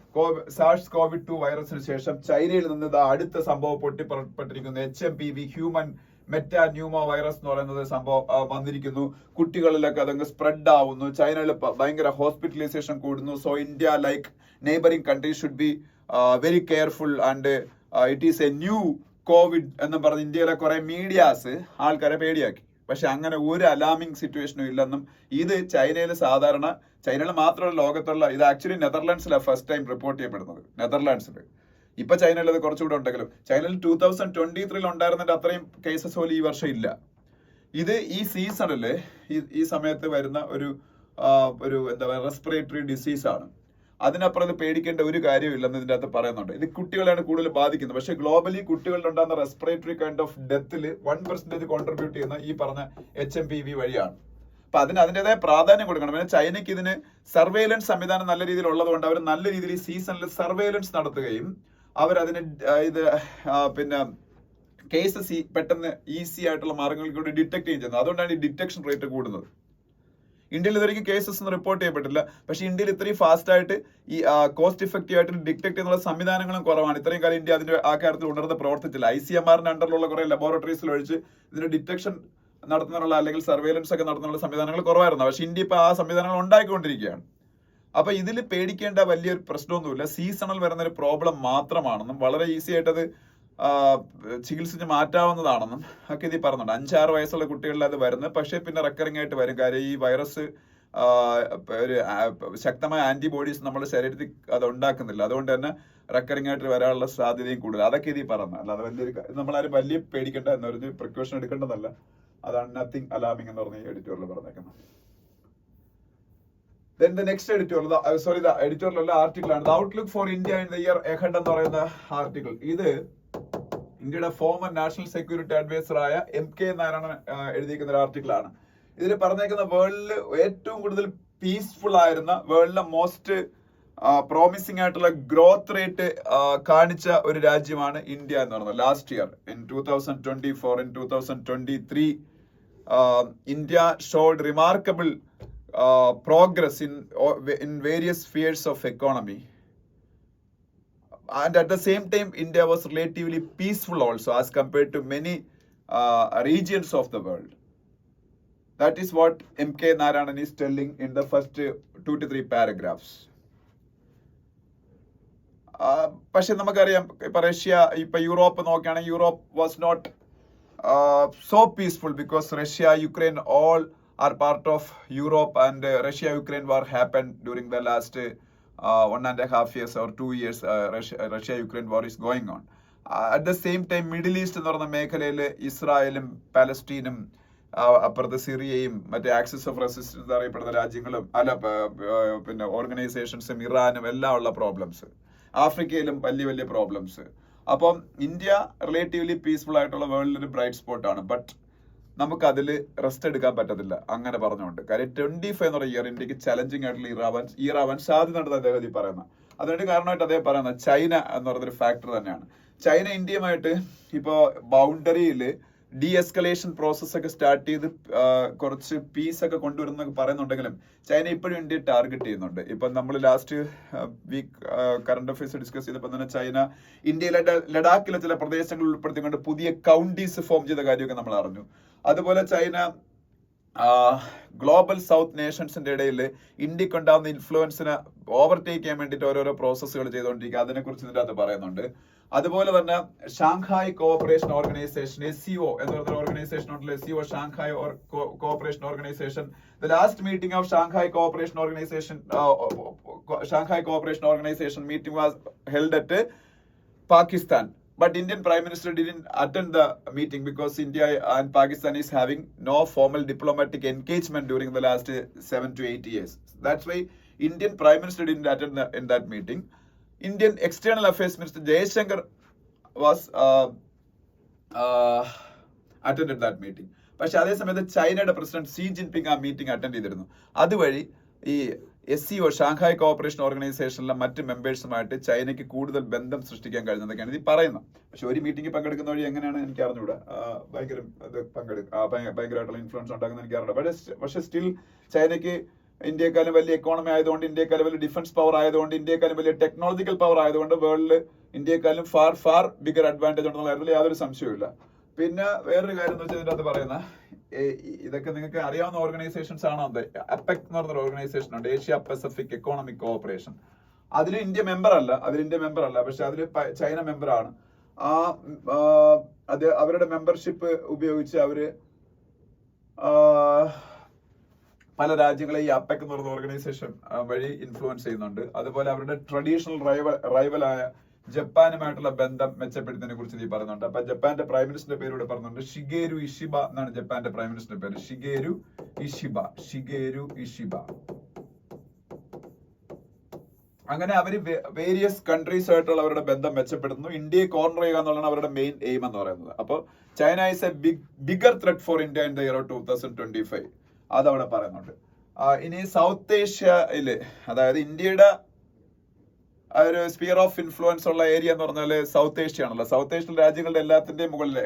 SARS-CoV-2 വൈറസിന് ശേഷം ചൈനയിൽ നിന്ന് അടുത്ത സംഭവം പൊട്ടിപ്പെട്ടിരിക്കുന്നു. HMPV human meta pneumo virus എന്ന് പറയുന്നത് സംഭവം വന്നിരിക്കുന്നു. കുട്ടികളിലൊക്കെ അതങ്ങ് സ്പ്രെഡ് ആവുന്നു. ചൈനയിൽ ഭയങ്കര ഹോസ്പിറ്റലൈസേഷൻ കൂടുന്നു. So India like neighbouring countries should be very careful and it is A new Covid എന്ന് പറഞ്ഞ് ഇന്ത്യയിലെ കുറെ മീഡിയാസ് ആൾക്കാരെ പേടിയാക്കി. പക്ഷെ അങ്ങനെ ഒരു അലാമിംഗ് സിറ്റുവേഷനും ഇല്ലെന്നും ഇത് ചൈനയിൽ മാത്രമല്ല ലോകത്തുള്ള, ഇത് ആക്ച്വലി നെതർലാൻഡ്സിലാണ് ഫസ്റ്റ് ടൈം റിപ്പോർട്ട് ചെയ്യപ്പെടുന്നത്. നെതർലാൻഡ്സിൽ ഇപ്പൊ ചൈനയിൽ അത് കുറച്ചുകൂടെ ഉണ്ടെങ്കിലും ചൈനയിൽ 2023 ഉണ്ടായിരുന്നിട്ട് അത്രയും കേസസ് പോലും ഈ വർഷം ഇല്ല. ഇത് ഈ സീസണിൽ ഈ സമയത്ത് വരുന്ന ഒരു എന്താ പറയുക റെസ്പിറേറ്ററി ഡിസീസ് ആണ്. അതിനപ്പുറം ഇത് പേടിക്കേണ്ട ഒരു കാര്യമില്ലെന്ന് ഇതിന്റെ അകത്ത് പറയുന്നുണ്ട്. ഇത് കുട്ടികളെയാണ് കൂടുതൽ ബാധിക്കുന്നത്. പക്ഷെ ഗ്ലോബലി കുട്ടികളിൽ ഉണ്ടാകുന്ന റെസ്പിറേറ്ററി കൈൻഡ് ഓഫ് ഡെത്തിൽ 1% കോൺട്രിബ്യൂട്ട് ചെയ്യുന്ന ഈ പറഞ്ഞ HMPV വഴിയാണ്. അപ്പൊ അതിൻ്റെതായ പ്രാധാന്യം കൊടുക്കണം. പിന്നെ ചൈനയ്ക്ക് ഇതിന് സർവേലൻസ് സംവിധാനം നല്ല രീതിയിൽ ഉള്ളതുകൊണ്ട് അവർ നല്ല രീതിയിൽ ഈ സീസണിൽ സർവേലൻസ് നടത്തുകയും അവരതിന് പിന്നെ കേസസ് പെട്ടെന്ന് ഈസി ആയിട്ടുള്ള മാർഗങ്ങളിൽ കൂടി ഡിറ്റക്ട് ചെയ്യുന്നത്. അതുകൊണ്ടാണ് ഈ ഡിറ്റക്ഷൻ റേറ്റ് കൂടുന്നത്. ഇന്ത്യയിൽ ഇതുവരെയ്ക്ക് കേസസ് ഒന്നും റിപ്പോർട്ട് ചെയ്യപ്പെട്ടില്ല. പക്ഷേ ഇന്ത്യയിൽ ഇത്രയും ഫാസ്റ്റ് ആയിട്ട് ഈ കോസ്റ്റ് ഇഫക്റ്റീവ് ആയിട്ട് ഡിറ്റക്ട് ചെയ്യുന്ന സംവിധാനങ്ങളും കുറവാണ്. ഇത്രയും കാലം ഇന്ത്യ അതിന്റെ ആ കാര്യത്തിൽ ഉണർന്ന് പ്രവർത്തിച്ചില്ല. ICMR അണ്ടറിലുള്ള കുറെ ലബോറട്ടറീസിൽ ഒഴിച്ച് ഇതിന്റെ ഡിറ്റക്ഷൻ നടത്തുന്നുള്ള അല്ലെങ്കിൽ സർവേലൻസ് ഒക്കെ നടത്തുന്നുള്ള സംവിധാനങ്ങൾ കുറവായിരുന്നു. പക്ഷെ ഇന്ത്യ ഇപ്പൊ ആ സംവിധാനങ്ങൾ ഉണ്ടാക്കിക്കൊണ്ടിരിക്കുകയാണ്. അപ്പൊ ഇതിൽ പേടിക്കേണ്ട വലിയൊരു പ്രശ്നമൊന്നുമില്ല. സീസണൽ വരുന്ന ഒരു പ്രോബ്ലം മാത്രമാണെന്നും വളരെ ഈസി ആയിട്ടത് ചികിത്സിച്ച് മാറ്റാവുന്നതാണെന്നും ഒക്കെ ഇതിൽ പറഞ്ഞിട്ടുണ്ട്. 5-6 വയസ്സുള്ള കുട്ടികളിൽ അത് വരുന്നത്. പക്ഷേ പിന്നെ റെക്കറിംഗ് ആയിട്ട് വരും. കാര്യം ഈ വൈറസ് ഒരു ശക്തമായ ആന്റിബോഡീസ് നമ്മുടെ ശരീരത്തിൽ അത് ഉണ്ടാക്കുന്നില്ല. അതുകൊണ്ട് തന്നെ റെക്കറിംഗ് ആയിട്ട് വരാനുള്ള സാധ്യതയും കൂടുതൽ. അതൊക്കെ ഇതിൽ പറഞ്ഞു. അല്ലാതെ വലിയൊരു നമ്മളാരും വലിയ പേടിക്കേണ്ട എന്നൊരു പ്രിക്കോഷൻ എടുക്കേണ്ടതല്ല. അതാണ് നത്തിങ് അലാമിംഗ് എന്ന് പറഞ്ഞ എഡിറ്റോറിയൽ പറഞ്ഞേക്കുന്നത്. Then the next editorial, the editorial article ആണ് The Outlook for India in the Year Ahead എന്ന് പറയുന്ന ആർട്ടിക്കിൾ. ഇത് ഇന്ത്യയുടെ ഫോമർ നാഷണൽ സെക്യൂരിറ്റി അഡ്വൈസർ ആയ MK നാരായണൻ എഴുതിയിരിക്കുന്ന ഒരു ആർട്ടിക്കിളാണ്. ഇതിൽ പറഞ്ഞേക്കുന്ന വേൾഡിൽ ഏറ്റവും കൂടുതൽ പീസ്ഫുൾ ആയിരുന്ന, വേൾഡിലെ മോസ്റ്റ് പ്രോമിസിംഗ് ആയിട്ടുള്ള ഗ്രോത്ത് റേറ്റ് കാണിച്ച ഒരു രാജ്യമാണ് ഇന്ത്യ എന്ന് പറയുന്നത്. Last year in 2024 in 2023 India showed remarkable progress in various spheres of economy, and at the same time India was relatively peaceful also as compared to many regions of the world. That is what MK Narayanan is telling in the first 2 to 3 paragraphs. പക്ഷെ നമുക്കറിയാം ഇപ്പൊ Russia, ഇപ്പൊ Europe നോക്കുകയാണെങ്കിൽ Europe was not so peaceful because Russia, Ukraine all are part of Europe, and Russia-Ukraine war happened during the last 1.5 years or 2 years. Russia-Ukraine war is going on. At the same time Middle East എന്ന് പറഞ്ഞ മേഖലയിൽ ഇസ്രായേലും പാലസ്തീനും അപ്പുറത്ത് സിറിയയും മറ്റേ axis of resistance അറിയപ്പെടുന്ന രാജ്യങ്ങളും പിന്നെ ഓർഗനൈസേഷൻസും ഇറാനും എല്ലാം ഉള്ള പ്രോബ്ലംസ്. ആഫ്രിക്കയിലും വലിയ വലിയ പ്രോബ്ലംസ്. അപ്പം ഇന്ത്യ റിലേറ്റീവ്ലി പീസ്ഫുൾ ആയിട്ടുള്ള വേൾഡിൽ ഒരു ബ്രൈറ്റ് സ്പോട്ടാണ്. ബട്ട് നമുക്ക് അതിൽ റെസ്റ്റ് എടുക്കാൻ പറ്റത്തില്ല അങ്ങനെ പറഞ്ഞുകൊണ്ട്. കാര്യം 25 എന്ന് പറയുന്ന ഇയർ ഇന്ത്യക്ക് ചലഞ്ചിങ് ആയിട്ടുള്ള ഇയർ ആവാൻ സാധ്യതയുണ്ടെന്ന് അദ്ദേഹം ഈ പറയുന്നത്. അതിന്റെ കാരണമായിട്ട് അദ്ദേഹം പറയുന്നത് ചൈന എന്ന് പറയുന്നൊരു ഫാക്ടർ തന്നെയാണ്. ചൈന ഇന്ത്യയുമായിട്ട് ഇപ്പോൾ ബൗണ്ടറിയിൽ ഡി എസ്കലേഷൻ പ്രോസസ് ഒക്കെ സ്റ്റാർട്ട് ചെയ്ത് കുറച്ച് പീസ് ഒക്കെ കൊണ്ടുവരുന്നൊക്കെ പറയുന്നുണ്ടെങ്കിലും ചൈന ഇപ്പോഴും ഇന്ത്യയെ ടാർഗറ്റ് ചെയ്യുന്നുണ്ട്. ഇപ്പൊ നമ്മൾ last week current affairs discuss ചെയ്തപ്പോൾ തന്നെ ചൈന ഇന്ത്യയിലെ ലഡാക്കിലെ ചില പ്രദേശങ്ങൾ ഉൾപ്പെടുത്തിക്കൊണ്ട് പുതിയ കൗണ്ടീസ് ഫോം ചെയ്ത കാര്യമൊക്കെ നമ്മൾ അറിഞ്ഞു. അതുപോലെ ചൈന ഗ്ലോബൽ സൗത്ത് നേഷൻസിന്റെ ഇടയിൽ ഇന്ത്യക്ക് ഉണ്ടാകുന്ന ഇൻഫ്ലുവൻസിനെ ഓവർടേക്ക് ചെയ്യാൻ വേണ്ടിയിട്ട് ഓരോരോ പ്രോസസ്സുകൾ ചെയ്തുകൊണ്ടിരിക്കുക. അതിനെക്കുറിച്ച് ഇതിൻ്റെ അകത്ത് പറയുന്നുണ്ട്. അതുപോലെ തന്നെ ഷാങ്ഹായ് കോഓപ്പറേഷൻ ഓർഗനൈസേഷൻ SCO എന്ന് പറയുന്ന ഓർഗനൈസേഷൻ ഉണ്ടല്ലോ, SCO Shanghai cooperation organisation. The last meeting of Shanghai cooperation organisation meeting was held at Pakistan. But Indian Prime Minister didn't attend the meeting because India and Pakistan is having no formal diplomatic engagement during the last 7 to 8 years. That's why Indian Prime Minister didn't attend in that meeting. Indian External Affairs Minister Jaishankar was attended that meeting. പക്ഷെ അതേസമയത്ത് ചൈനയുടെ president C Jinping ആ meeting attend ചെയ്തിരുന്നു. അതുവഴി ഈ SCO Shanghai cooperation ഓർഗനൈസേഷനിലെ മറ്റ് മെമ്പേഴ്സുമായിട്ട് ചൈനയ്ക്ക് കൂടുതൽ ബന്ധം സൃഷ്ടിക്കാൻ കഴിഞ്ഞതൊക്കെയാണ് ഇത് പറയുന്നത്. പക്ഷെ ഒരു മീറ്റിംഗിൽ പങ്കെടുക്കുന്ന വഴി എങ്ങനെയാണ് എനിക്ക് അറിഞ്ഞുകൂടാ. ഭയങ്കരമായിട്ടുള്ള ഇൻഫ്ലുവൻസ് ഉണ്ടാക്കുന്ന എനിക്ക് അറിഞ്ഞൂടാ. പക്ഷെ സ്റ്റിൽ ചൈനയ്ക്ക് ഇന്ത്യക്കാലും വലിയ എക്കോണമി ആയതുകൊണ്ട്, ഇന്ത്യക്കാലും വലിയ ഡിഫൻസ് പവർ ആയതുകൊണ്ട്, ഇന്ത്യക്കാലും വലിയ ടെക്നോളജിക്കൽ പവർ ആയതുകൊണ്ട് വേൾഡിൽ ഇന്ത്യക്കാലും ഫാർ ബിഗർ അഡ്വാൻറ്റേജ് ഉണ്ടെന്നുള്ള കാര്യത്തിൽ യാതൊരു സംശയവുമില്ല. പിന്നെ വേറൊരു കാര്യം എന്ന് വെച്ചാൽ ഇതിൻ്റെ അകത്ത് പറയുന്ന ഇതൊക്കെ നിങ്ങൾക്ക് അറിയാവുന്ന ഓർഗനൈസേഷൻസ് ആണോ? APEC എന്ന് പറഞ്ഞൊരു ഓർഗനൈസേഷൻ ഉണ്ട്, ഏഷ്യ പസഫിക് എക്കോണമിക് കോഓപ്പറേഷൻ. അതിൽ ഇന്ത്യ മെമ്പർ അല്ല, പക്ഷെ അതിൽ ചൈന മെമ്പറാണ്. അത് അവരുടെ മെമ്പർഷിപ്പ് ഉപയോഗിച്ച് അവര് പല രാജ്യങ്ങളെ ഈ APEC എന്ന് പറയുന്ന ഓർഗനൈസേഷൻ വഴി ഇൻഫ്ലുവൻസ് ചെയ്യുന്നുണ്ട്. അതുപോലെ അവരുടെ ട്രഡീഷണൽ റൈവലായ ജപ്പാനുമായിട്ടുള്ള ബന്ധം മെച്ചപ്പെടുത്തുന്നതിനെ കുറിച്ച് നീ പറയുന്നുണ്ട്. അപ്പൊ ജപ്പാന്റെ പ്രൈം മിനിസ്റ്ററിന്റെ പേര് ഇവിടെ പറയുന്നുണ്ട്. ഷിഗേരു ഇഷിബ എന്നാണ് ജപ്പാന്റെ പ്രൈം മിനിസ്റ്ററിന്റെ പേര്. Shigeru Ishiba. അങ്ങനെ അവര് വേരിയസ് കൺട്രീസ് ആയിട്ടുള്ള അവരുടെ ബന്ധം മെച്ചപ്പെടുത്തുന്നു. ഇന്ത്യയെ കോർണർ ചെയ്യുക എന്നുള്ളതാണ് അവരുടെ മെയിൻ എയിം എന്ന് പറയുന്നത്. അപ്പോൾ China is a bigger threat for India in the year 2025. അതവിടെ പറയുന്നുണ്ട്. ഇനി സൗത്ത് ഏഷ്യയില്, അതായത് ഇന്ത്യയുടെ ഒരു സ്പിയർ ഓഫ് ഇൻഫ്ലുവൻസ് ഉള്ള ഏരിയ എന്ന് പറഞ്ഞാൽ സൗത്ത് ഏഷ്യ ആണല്ലോ. സൗത്ത് ഏഷ്യൻ രാജ്യങ്ങളുടെ എല്ലാത്തിന്റെയും മുകളിൽ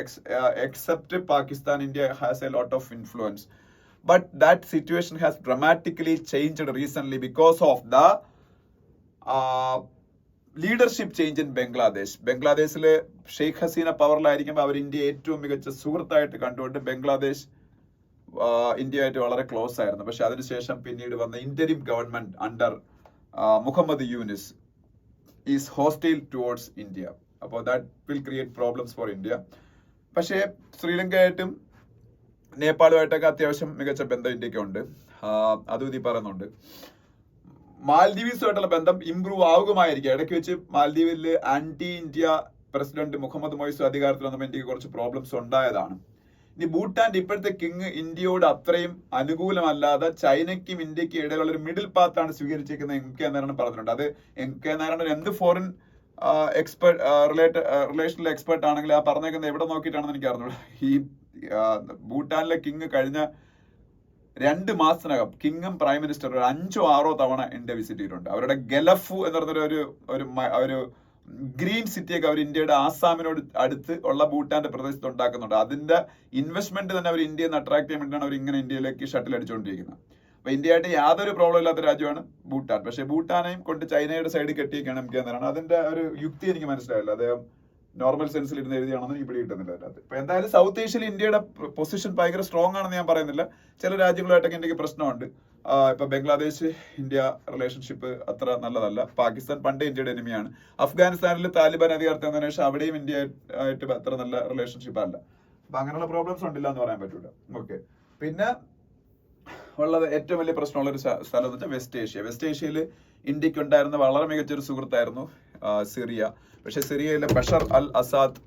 except Pakistan, India has a lot of influence. But that situation has dramatically changed recent because of the leadership change in ബംഗ്ലാദേശില് ഷെയ്ഖ് ഹസീന പവറിലായിരിക്കുമ്പോൾ അവർ ഇന്ത്യ ഏറ്റവും മികച്ച സുഹൃത്തായിട്ട് കണ്ടുകൊണ്ട് ബംഗ്ലാദേശ് ഇന്ത്യയായിട്ട് വളരെ ക്ലോസ് ആയിരുന്നു. പക്ഷെ അതിനുശേഷം പിന്നീട് വന്ന interim government under Muhammad Yunus is hostile towards India. അപ്പോൾ that will create problems for India. പക്ഷേ ശ്രീലങ്കയായിട്ടും നേപ്പാളുമായിട്ടൊക്കെ അത്യാവശ്യം മികച്ച ബന്ധം ഇന്ത്യക്ക് ഉണ്ട്. അതും ഇത് പറയുന്നുണ്ട്. മാൽദീവ്സുമായിട്ടുള്ള ബന്ധം ഇംപ്രൂവ് ആവുകയായിരിക്കും. ഇടയ്ക്ക് വെച്ച് മാൽദീവിൽ anti India president Muhammad Muizzu അധികാരത്തിൽ വന്നപ്പോൾ ഇന്ത്യക്ക് കുറച്ച് പ്രോബ്ലംസ് ഉണ്ടായതാണ്. ഇനി ഭൂട്ടാന്റെ ഇപ്പോഴത്തെ കിങ് ഇന്ത്യയോട് അത്രയും അനുകൂലമല്ലാതെ ചൈനയ്ക്കും ഇന്ത്യക്കും ഇടയിലുള്ള ഒരു മിഡിൽ പാത്താണ് സ്വീകരിച്ചിരിക്കുന്നത് MK നാരായണൻ പറഞ്ഞിട്ടുണ്ട്. അത് MK നാരായണൻ എന്ത് ഫോറിൻ റിലേഷനിലെ എക്സ്പെർട്ട് ആണെങ്കിൽ ആ പറഞ്ഞേക്കുന്നത് എവിടെ നോക്കിയിട്ടാണെന്ന് എനിക്ക് അറിഞ്ഞൂടാ. ഈ ഭൂട്ടാനിലെ കിങ് കഴിഞ്ഞ 2 മാസത്തിനകം കിങ്ങും പ്രൈം മിനിസ്റ്റർ 5 or 6 തവണ ഇന്ത്യ വിസിറ്റ് ചെയ്തിട്ടുണ്ട്. അവരുടെ ഗലഫു എന്ന് പറഞ്ഞൊരു ഒരു ഗ്രീൻ സിറ്റിയൊക്കെ അവർ ഇന്ത്യയുടെ ആസാമിനോട് അടുത്ത് ഉള്ള ഭൂട്ടാന്റെ പ്രദേശത്ത് ഉണ്ടാക്കുന്നുണ്ട്. അതിന്റെ ഇൻവെസ്റ്റ്മെന്റ് തന്നെ അവർ ഇന്ത്യയിൽ നിന്ന് അട്രാക്ട് ചെയ്യാൻ വേണ്ടിയാണ് അവർ ഇങ്ങനെ ഇന്ത്യയിലേക്ക് ഷട്ടിൽ അടിച്ചുകൊണ്ടിരിക്കുന്നത്. അപ്പൊ ഇന്ത്യയായിട്ട് യാതൊരു പ്രോബ്ലം ഇല്ലാത്ത രാജ്യമാണ് ഭൂട്ടാൻ. പക്ഷെ ഭൂട്ടാനെയും കൊണ്ട് ചൈനയുടെ സൈഡിൽ കെട്ടിയൊക്കെയാണ് MK നാരായണൻ. അതിന്റെ ഒരു യുക്തി എനിക്ക് മനസ്സിലായില്ല. അദ്ദേഹം നോർമൽ സെൻസിൽ ഇരുന്ന് എഴുതിയാണെന്ന് എനിക്ക് പിടികിട്ടുന്നില്ല അതിനകത്ത്. ഇപ്പൊ എന്തായാലും സൗത്ത് ഏഷ്യയിൽ ഇന്ത്യയുടെ പൊസിഷൻ ഭയങ്കര സ്ട്രോങ് ആണെന്ന് ഞാൻ പറയുന്നില്ല. ചില രാജ്യങ്ങളായിട്ടൊക്കെ ഇന്ത്യക്ക് പ്രശ്നമുണ്ട്. ഇപ്പൊ ബംഗ്ലാദേശ് ഇന്ത്യ റിലേഷൻഷിപ്പ് അത്ര നല്ലതല്ല. പാകിസ്ഥാൻ പണ്ട് ഇന്ത്യയുടെ എനിമിയാണ്. അഫ്ഗാനിസ്ഥാനിൽ താലിബാൻ അധികാരത്തിൽ വന്നതിന് ശേഷം അവിടെയും ഇന്ത്യ ആയിട്ട് അത്ര നല്ല റിലേഷൻഷിപ്പ് അല്ല. അപ്പൊ അങ്ങനെയുള്ള പ്രോബ്ലംസ് ഉണ്ടില്ല എന്ന് പറയാൻ പറ്റൂല. ഓക്കെ, പിന്നെ ഉള്ളത് ഏറ്റവും വലിയ പ്രശ്നമുള്ള ഒരു സ്ഥലം എന്ന് വെച്ചാൽ വെസ്റ്റ് ഏഷ്യയിൽ ഇന്ത്യക്ക് ഉണ്ടായിരുന്ന വളരെ മികച്ചൊരു സുഹൃത്തായിരുന്നു സിറിയ. പക്ഷെ സിറിയയിലെ ബഷർ അൽ അസാദ്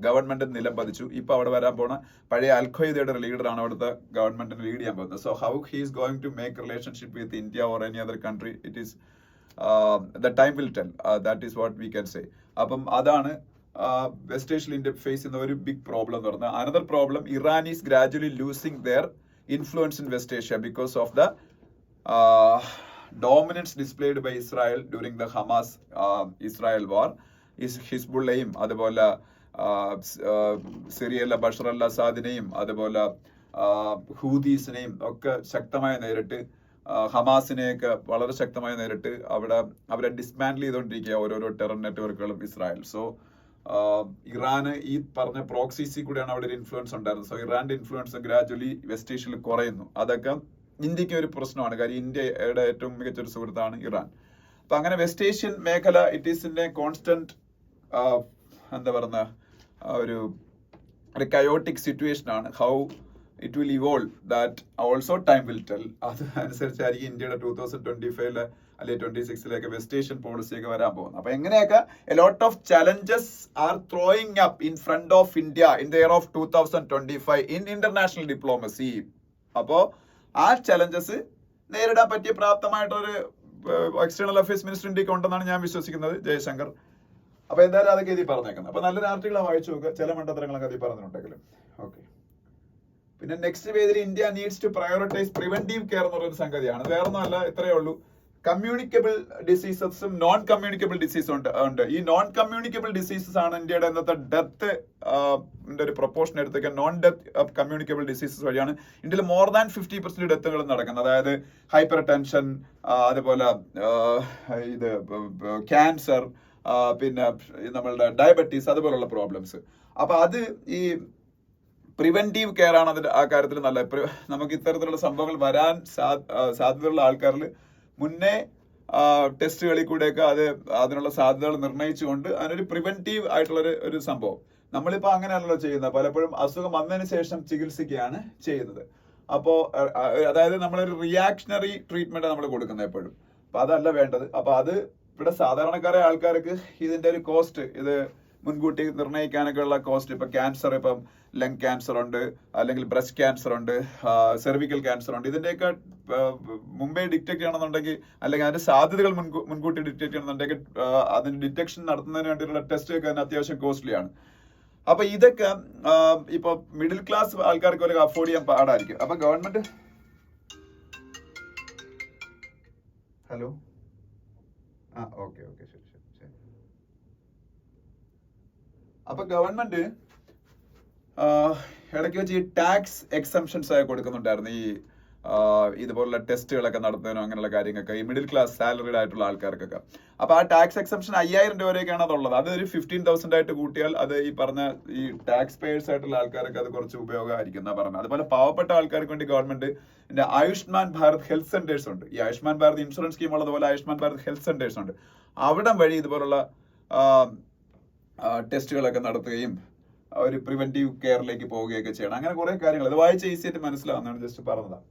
ഗവൺമെന്റ് നിലംപതിച്ചു. ഇപ്പൊ അവിടെ വരാൻ പോണ പഴയ അൽ ഖ്വയ്ദയുടെ ഒരു ലീഡറാണ് അവിടുത്തെ ഗവൺമെന്റിന് ലീഡ് ചെയ്യാൻ പോകുന്നത്. So how he is going to make relationship with India or any other country, it is the time will tell. That is what we can say. അപ്പം അതാണ് വെസ്റ്റ് ഏഷ്യയിൽ ഇന്ത്യ ഫേസ് ചെയ്യുന്ന ഒരു ബിഗ് പ്രോബ്ലം എന്ന് പറഞ്ഞാൽ another problem Iran is gradually losing their influence in West Asia because of the dominance displayed by Israel during the Hamas Israel war ഹിസ്ബുള്ളയും അതുപോലെ സിറിയയിലെ ബഷർ അൽ അസാദിനെയും അതുപോലെ ഹൂദീസിനെയും ഒക്കെ ശക്തമായി നേരിട്ട് ഹമാസിനെയൊക്കെ വളരെ ശക്തമായി നേരിട്ട് അവരെ ഡിസ്മാൻഡിൽ ചെയ്തുകൊണ്ടിരിക്കുക ഓരോരോ ടെറർ നെറ്റ്വർക്കുകളും ഇസ്രായേൽ. സോ ഇറാന് ഈ പറഞ്ഞ പ്രോക്സീസി കൂടെയാണ് അവിടെ ഒരു ഇൻഫ്ലുവൻസ് ഉണ്ടായിരുന്നത്. സോ ഇറാന്റെ ഇൻഫ്ലുവൻസ് ഗ്രാജുവലി വെസ്റ്റ് ഏഷ്യയിൽ കുറയുന്നു. അതൊക്കെ ഇന്ത്യക്ക് ഒരു പ്രശ്നമാണ്, കാര്യം ഇന്ത്യയുടെ ഏറ്റവും മികച്ച ഒരു സുഹൃത്താണ് ഇറാൻ. അപ്പൊ അങ്ങനെ വെസ്റ്റ് ഏഷ്യൻ മേഖല it is in A constant എന്താ പറയുന്ന ഒരു കയോട്ടിക് സിറ്റുവേഷൻ ആണ്. How it will evolve that also time will tell. അത് അനുസരിച്ചായിരിക്കും ഇന്ത്യയുടെ 2025 അല്ലെങ്കിൽ 26 വെസ്റ്റ് ഏഷ്യൻ പോളിസിയൊക്കെ വരാൻ പോകുന്നത്. അപ്പൊ എങ്ങനെയൊക്കെ a lot of challenges are throwing up in front of India in the year of 2025 in international diplomacy. അപ്പോ ആ ചലഞ്ചസ് നേരിടാൻ പറ്റിയ പ്രാപ്തമായിട്ടൊരു എക്സ്റ്റേണൽ അഫയേഴ്സ് മിനിസ്റ്റർ ഇന്ത്യക്ക് ഉണ്ടെന്നാണ് ഞാൻ വിശ്വസിക്കുന്നത്, ജയശങ്കർ. അപ്പൊ എന്തായാലും അതൊക്കെ ഇതിൽ പറഞ്ഞേക്കുന്നത്. അപ്പൊ നല്ലൊരു ആർട്ടിക്കിളാണ് വായിച്ചു നോക്കുക, ചില മണ്ടത്തരങ്ങളൊക്കെ അതിൽ പറഞ്ഞിട്ടുണ്ടെങ്കിലും. ഓക്കെ. പിന്നെ നെക്സ്റ്റ് പേജിൽ India needs to prioritise preventive care എന്ന് പറയുന്ന സംഗതിയാണ്. വേറൊന്നുമല്ല, ഇത്രയേ ഉള്ളൂ. കമ്മ്യൂണിക്കബിൾ ഡിസീസസും നോൺ കമ്മ്യൂണിക്കബിൾ ഡിസീസും ഉണ്ട്. ഈ നോൺ കമ്മ്യൂണിക്കബിൾ ഡിസീസസ് ആണ് ഇന്ത്യയുടെ ഇന്നത്തെ ഡെത്ത് ഒരു പ്രൊപ്പോർഷൻ എടുത്തേക്കാൻ. നോൺ ഡെത്ത് കമ്മ്യൂണിക്കബിൾ ഡിസീസസ് വഴിയാണ് ഇന്ത്യയിൽ മോർ ദാൻ 50% ഡെത്തുകൾ നടക്കുന്നത്. അതായത് ഹൈപ്പർ ടെൻഷൻ, അതുപോലെ ഇത് ക്യാൻസർ, പിന്നെ നമ്മളുടെ ഡയബറ്റീസ്, അതുപോലുള്ള പ്രോബ്ലംസ്. അപ്പൊ അത് ഈ പ്രിവെന്റീവ് കെയർ ആണ് അതിന്റെ ആ കാര്യത്തിൽ നല്ല. നമുക്ക് ഇത്തരത്തിലുള്ള സംഭവങ്ങൾ വരാൻ സാധ്യതയുള്ള ആൾക്കാരിൽ മുന്നേ ടെസ്റ്റുകളിൽ കൂടെയൊക്കെ അതിനുള്ള സാധ്യതകൾ നിർണ്ണയിച്ചുകൊണ്ട് അതിനൊരു പ്രിവെന്റീവ് ആയിട്ടുള്ള ഒരു സംഭവം. നമ്മളിപ്പോ അങ്ങനെയല്ലല്ലോ ചെയ്യുന്നത്, പലപ്പോഴും അസുഖം വന്നതിന് ശേഷം ചികിത്സിക്കുകയാണ് ചെയ്യുന്നത്. അപ്പോ അതായത് നമ്മളൊരു റിയാക്ഷണറി ട്രീറ്റ്മെന്റ് നമ്മൾ കൊടുക്കുന്നത് എപ്പോഴും. അപ്പൊ അതല്ല വേണ്ടത്. അപ്പൊ അത് ഇവിടെ സാധാരണക്കാരായ ആൾക്കാർക്ക് ഇതിന്റെ ഒരു കോസ്റ്റ്, ഇത് മുൻകൂട്ടി നിർണ്ണയിക്കാനൊക്കെ ഉള്ള കോസ്റ്റ്, ഇപ്പൊ ക്യാൻസർ, ഇപ്പം ലങ് ക്യാൻസർ ഉണ്ട്, അല്ലെങ്കിൽ ബ്രസ്റ്റ് ക്യാൻസർ ഉണ്ട്, സെർവിക്കൽ ക്യാൻസർ ഉണ്ട്. ഇതിന്റെയൊക്കെ മുമ്പേ ഡിറ്റക്ട് ചെയ്യണമെന്നുണ്ടെങ്കിൽ, അല്ലെങ്കിൽ അതിന്റെ സാധ്യതകൾ മുൻകൂട്ടി ഡിറ്റക്ട് ചെയ്യണമെന്നുണ്ടെങ്കിൽ അതിന്റെ ഡിറ്റക്ഷൻ നടത്തുന്നതിന് വേണ്ടിയുള്ള ടെസ്റ്റ് ഒക്കെ അത്യാവശ്യം കോസ്റ്റ്ലിയാണ്. അപ്പൊ ഇതൊക്കെ ഇപ്പൊ മിഡിൽ ക്ലാസ് ആൾക്കാർക്ക് ഒരു അഫോർഡ് ചെയ്യാൻ പാടായിരിക്കും. അപ്പൊ ഗവൺമെന്റ് ഹലോ ഓക്കെ ശരി. അപ്പൊ ഗവൺമെന്റ് ഇടയ്ക്ക് വെച്ച് ഈ ടാക്സ് എക്സംഷൻസ് ആയി കൊടുക്കുന്നുണ്ടായിരുന്നു ഈ ഇതുപോലുള്ള ടെസ്റ്റുകളൊക്കെ നടത്തുന്നതിനോ അങ്ങനെയുള്ള കാര്യങ്ങൾക്ക് ഈ മിഡിൽ ക്ലാസ് സാലറിഡ് ആയിട്ടുള്ള ആൾക്കാർക്കൊക്കെ. അപ്പൊ ആ ടാക്സ് എക്സംഷൻ 5000 രൂപ വരെയൊക്കെയാണ് അതുള്ളത്. അത് ഒരു 15,000 ആയിട്ട് കൂട്ടിയാൽ അത് ഈ പറഞ്ഞ ഈ ടാക്സ് പേയേഴ്സ് ആയിട്ടുള്ള ആൾക്കാർക്ക് അത് കുറച്ച് ഉപയോഗമായിരിക്കും എന്നാ പറഞ്ഞത്. അതുപോലെ പാവപ്പെട്ട ആൾക്കാർക്ക് വേണ്ടി government Ayushman Bharat health centres ഉണ്ട്. ഈ ആയുഷ്മാൻ ഭാരത് ഇൻഷുറൻസ് സ്കീം ഉള്ളതുപോലെ ആയുഷ്മാൻ ഭാരത് ഹെൽത്ത് സെന്റേഴ്സ് ഉണ്ട്. അവിടം വഴി ഇതുപോലുള്ള ടെസ്റ്റുകളൊക്കെ നടത്തുകയും ഒരു പ്രിവെന്റീവ് കെയറിലേക്ക് പോവുകയൊക്കെ ചെയ്യണം. അങ്ങനെ കുറെ കാര്യങ്ങൾ അത് വായിച്ച ഈസി ആയിട്ട് മനസ്സിലാവുന്നതാണ്, ജസ്റ്റ് പറഞ്ഞതാണ്.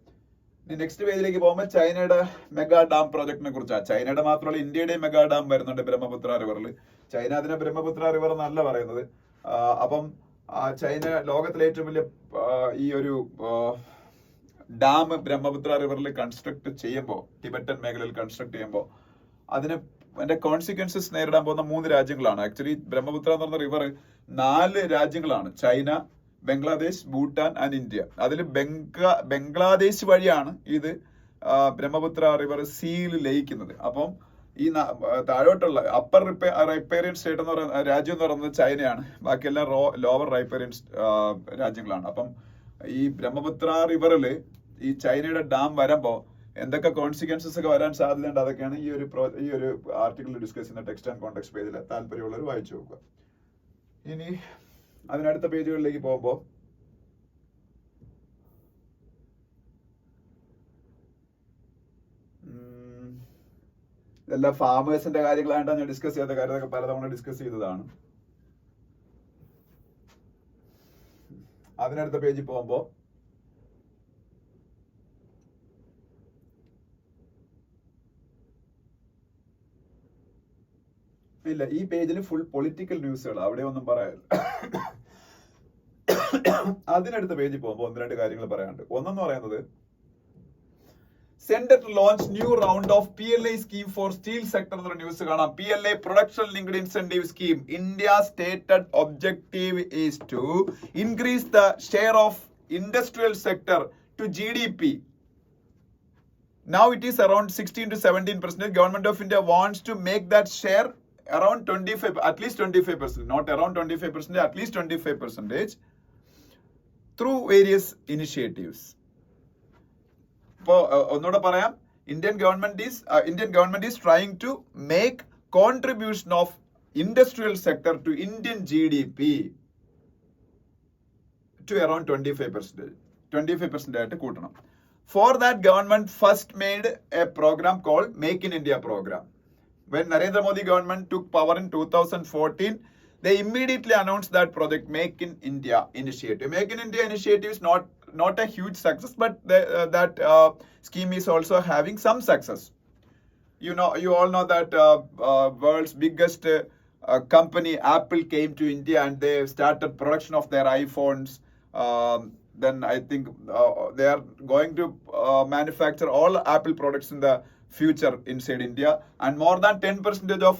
ഇനി നെക്സ്റ്റ് പേജിലേക്ക് പോകുമ്പോൾ ചൈനയുടെ മെഗാ ഡാം പ്രോജക്റ്റിനെ കുറിച്ചാണ്. ചൈനയുടെ മാത്രമല്ല ഇന്ത്യയുടെയും മെഗാ ഡാം വരുന്നുണ്ട് ബ്രഹ്മപുത്ര റിവറിൽ. ചൈന അതിനെ ബ്രഹ്മപുത്ര റിവർ എന്നല്ല പറയുന്നത്. അപ്പം ചൈന ലോകത്തിലെ ഏറ്റവും വലിയ ഈ ഒരു ഡാം ബ്രഹ്മപുത്ര റിവറിൽ കൺസ്ട്രക്ട് ചെയ്യുമ്പോൾ, ടിബറ്റൻ മേഖലയിൽ കൺസ്ട്രക്ട് ചെയ്യുമ്പോൾ അതിന്റെ കോൺസിക്വൻസസ് നേരിടാൻ പോകുന്ന 3 രാജ്യങ്ങളാണ്. ആക്ച്വലി ബ്രഹ്മപുത്ര എന്ന് പറഞ്ഞ റിവർ 4 രാജ്യങ്ങളാണ്: China, Bangladesh, Bhutan and India. അതിൽ ബംഗ്ലാദേശ് വഴിയാണ് ഇത് ബ്രഹ്മപുത്ര റിവർ സീയിൽ ലയിക്കുന്നത്. അപ്പം ഈ താഴോട്ടുള്ള അപ്പർ റൈപ്പേറിയൻ സ്റ്റേറ്റ് എന്ന് പറയുന്ന രാജ്യം എന്ന് പറയുന്നത് ചൈനയാണ്. ബാക്കിയെല്ലാം ലോവർ റൈപ്പേറിയൻ രാജ്യങ്ങളാണ്. അപ്പം ഈ ബ്രഹ്മപുത്ര റിവറിൽ ഈ ചൈനയുടെ ഡാം വരുമ്പോൾ എന്തൊക്കെ കോൺസിക്വൻസസ് ഒക്കെ വരാൻ സാധ്യതയുണ്ട്, അതൊക്കെയാണ് ഈ ഒരു ആർട്ടിക്കിൾ ഡിസ്കസ് ചെയ്യുന്ന ടെക്സ്റ്റ് ആൻഡ് കോണ്ടെക്സ്റ്റ് പേജിൽ. താല്പര്യമുള്ളവർ വായിച്ചു നോക്കുക. ഇനി അതിനടുത്ത പേജുകളിലേക്ക് പോകുമ്പോൾ ഇതെല്ലാം ഫാമേഴ്സിന്റെ കാര്യങ്ങളായിട്ടാണ് ഞാൻ ഡിസ്കസ് ചെയ്യാത്ത കാര്യങ്ങളൊക്കെ പലതവണ ഡിസ്കസ് ചെയ്തതാണ്. അതിനടുത്ത പേജിൽ പോകുമ്പോൾ ഇല്ല, ഈ പേജിൽ ഫുൾ പൊളിറ്റിക്കൽ ന്യൂസുകൾ, അവിടെ ഒന്നും പറയാനില്ല. അതിനടുത്ത പേജിൽ പോകുമ്പോൾ 1-2 കാര്യങ്ങൾ പറയാനുണ്ട്. ഒന്നെന്ന് പറയുന്നത് Center to launch new round of PLI scheme for steel sector എന്നുള്ള ന്യൂസ് കാണാം. PLI production linked incentive scheme. India's stated objective is to increase the share of industrial sector to GDP. Now it is around 16 to 17%. Government of India wants to make that share around 25, at least 25%, not around 25%, at least 25% through various initiatives. ഒന്നുകൂടെ പറയാം, Indian government is trying to make contribution of industrial sector to Indian GDP to around 25% ആയിട്ട് കൂട്ടണം. For that, government first made a program called Make in India program. When Narendra Modi government took power in 2014, they immediately announced that project, Make in India initiative. Make in India initiative is not a huge success, but that scheme is also having some success. You all know that world's biggest company, Apple, came to India and they started production of their iPhones. Then I think they are going to manufacture all Apple products in the future inside India, and more than 10% of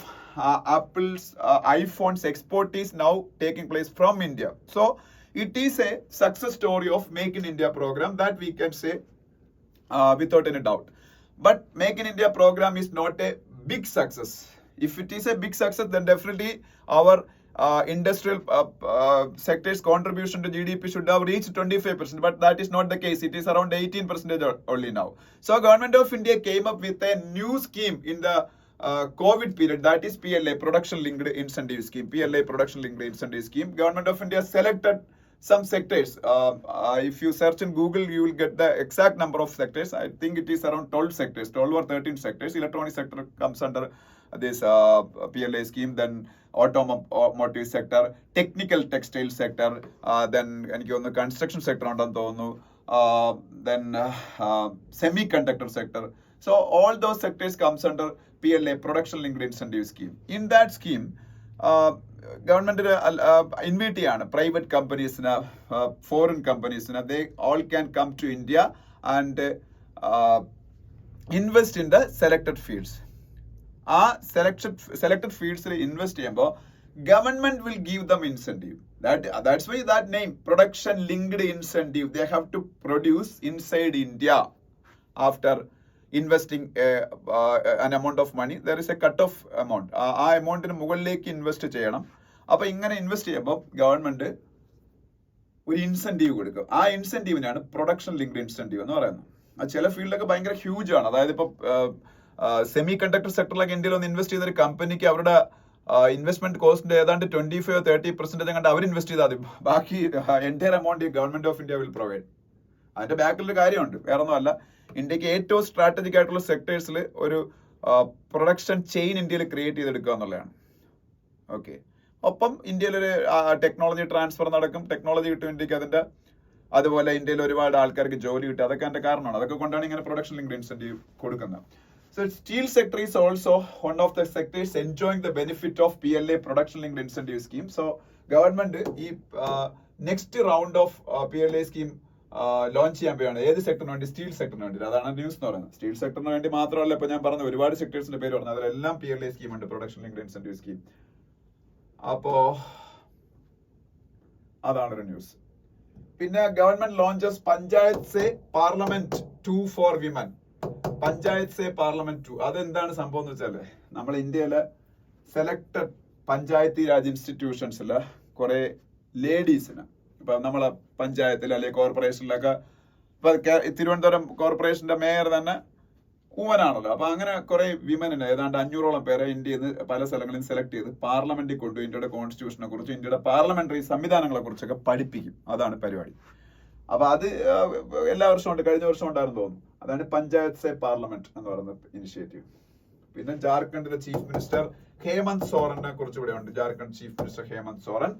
Apple's iPhones export is now taking place from India. So it is a success story of Make in India program, that we can say without any doubt. But Make in India program is not a big success. If it is a big success, then definitely our industrial sector's contribution to GDP should have reached 25%, but that is not the case. It is around 18% only now. So government of India came up with a new scheme in the COVID period, that is PLI, production linked incentive scheme. PLI, production linked incentive scheme. Government of India selected some sectors. If you search in Google, you will get the exact number of sectors. I think it is around 12 sectors, 12 or 13 sectors. Electronic sector comes under this PLI scheme. Then automotive sector, technical textile sector, then construction sector, then semiconductor sector. So all those sectors comes under PLI, production linked incentive scheme. In that scheme, government invite ചെയ്യാണ് private companies, foreign companies, they all can come to India and invest in the selected fields. ആ selected fields invest ചെയ്യുമ്പോൾ government will give them incentive. That's why that name, production linked incentive. They have to produce inside India. After investing an amount of money, there is a cut off amount. ആ എമൗണ്ടിന് മുകളിലേക്ക് invest ചെയ്യണം. അപ്പോൾ ഇങ്ങനെ invest ചെയ്യുമ്പോൾ government ഒരു incentive കൊടുക്കും. ആ ഇൻസെന്റീവിനാണ് production linked incentive എന്ന് പറയുന്നത്. അത് ചില ഫീൽഡിലൊക്കെ ഭയങ്കര ഹ്യൂജ് ആണ്. അതായത് ഇപ്പോൾ സെമി കണ്ടക്ടർ സെക്ടറിലൊക്കെ ഇന്ത്യയിൽ ഒന്ന് ഇൻവെസ്റ്റ് ചെയ്ത ഒരു കമ്പനിക്ക് അവരുടെ ഇൻവെസ്റ്റ്മെന്റ് കോസ്റ്റിന്റെ ഏതാണ്ട് 25-30% കണ്ട് അവർ ഇൻവെസ്റ്റ് ചെയ്താൽ മതി. ബാക്കി entire amount government of India will provide. അതിന്റെ ബാക്കിലൊരു കാര്യമുണ്ട്, വേറെ ഒന്നുമല്ല. ഇന്ത്യക്ക് ഏറ്റവും സ്ട്രാറ്റജിക് ആയിട്ടുള്ള സെക്ടേഴ്സിൽ ഒരു പ്രൊഡക്ഷൻ ചെയിൻ ഇന്ത്യയിൽ ക്രിയേറ്റ് ചെയ്തെടുക്കുക എന്നുള്ളതാണ്. ഓക്കെ, ഒപ്പം ഇന്ത്യയിലൊരു ടെക്നോളജി ട്രാൻസ്ഫർ നടക്കും. ടെക്നോളജി കിട്ടും ഇന്ത്യക്ക് അതിന്റെ. അതുപോലെ ഇന്ത്യയിൽ ഒരുപാട് ആൾക്കാർക്ക് ജോലി കിട്ടും. അതൊക്കെ അതിന്റെ കാരണമാണ്. അതൊക്കെ കൊണ്ടാണ് ഇങ്ങനെ പ്രൊഡക്ഷൻ ലിങ്ക്ഡ് ഇൻസെന്റീവ് കൊടുക്കുന്നത്. So steel sector is also one of the sectors enjoying the benefit of PLI, production linked incentive scheme. So government ഈ next round of PLI scheme launch ചെയ്യാൻ പോവുകയാണ്. ഏത് സെക്ടറിന് വേണ്ടി? സ്റ്റീൽ സെക്ടറിന് വേണ്ടി. അതാണ് ന്യൂസ് എന്ന് പറയുന്നത്. സ്റ്റീൽ സെക്ടറിന് വേണ്ടി മാത്രമല്ല, ഇപ്പൊ ഞാൻ പറഞ്ഞ ഒരുപാട് സെക്ടേഴ്സിന്റെ പേര് പറഞ്ഞു, അതിലെല്ലാം PLI സ്കീം ഉണ്ട്, പ്രൊഡക്ഷൻ ലിങ്ക്ഡ് ഇൻസെന്റീവ് സ്കീം. അപ്പോ അതാണൊരു ന്യൂസ്. പിന്നെ government launches panchayat say parliament 2 for women. Panchayat say parliament 2, അതെന്താണ് സംഭവം എന്ന് വെച്ചാല്, നമ്മൾ ഇന്ത്യയിലെ സെലക്ടഡ് പഞ്ചായത്തി രാജ് ഇൻസ്റ്റിറ്റ്യൂഷൻസില് കുറെ ലേഡീസിന്, ഇപ്പൊ നമ്മളെ പഞ്ചായത്തിൽ അല്ലെങ്കിൽ കോർപ്പറേഷനിലൊക്കെ, ഇപ്പൊ തിരുവനന്തപുരം കോർപ്പറേഷന്റെ മേയർ തന്നെ വുമനാണല്ലോ. അപ്പൊ അങ്ങനെ കുറെ വിമനിന് ഏതാണ്ട് 500ഓളം പേരെ ഇന്ത്യയിൽ നിന്ന് പല സ്ഥലങ്ങളിൽ സെലക്ട് ചെയ്ത് പാർലമെന്റിൽ കൊണ്ടുപോയി ഇന്ത്യയുടെ കോൺസ്റ്റിറ്റ്യൂഷനെ കുറിച്ച്, ഇന്ത്യയുടെ പാർലമെന്ററി സംവിധാനങ്ങളെ കുറിച്ചൊക്കെ പഠിപ്പിക്കും. അതാണ് പരിപാടി. അപ്പൊ അത് എല്ലാ വർഷവും ഉണ്ട്, കഴിഞ്ഞ വർഷം ഉണ്ടായിരുന്നു തോന്നുന്നു. അതാണ് പഞ്ചായത്ത് സേ പാർലമെന്റ് എന്ന് പറയുന്ന ഇനിഷ്യേറ്റീവ്. പിന്നെ ജാർഖണ്ഡിലെ ചീഫ് മിനിസ്റ്റർ ഹേമന്ത് സോറനെ കുറിച്ച് ഇവിടെ ഉണ്ട്. Jharkhand chief minister Hemant Soren.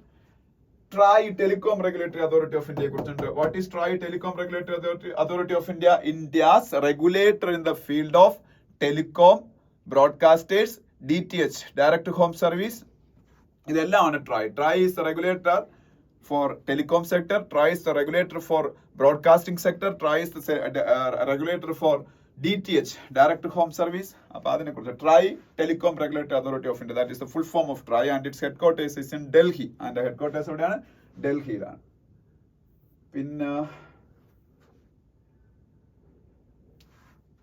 TRAI telecom regulatory authority of ഇന്ത്യയെ കുറിച്ചുണ്ട്. What is TRAI telecom regulatory authority of India? India's regulator in the field of telecom, broadcasters, DTH, direct to home service. ഇതെല്ലാമാണ് TRAI. TRAI is the regulator for telecom sector, TRAI is the regulator for broadcasting sector, TRAI is the regulator for DTH, Direct Home Service. അപ്പോൾ അതിനെക്കുറിച്ച് TRAI telecom regulatory authority of India, that is the full form of TRAI and its headquarters is in Delhi. And headquarters എവിടെയാണ്? ഡൽഹിയിലാണ്.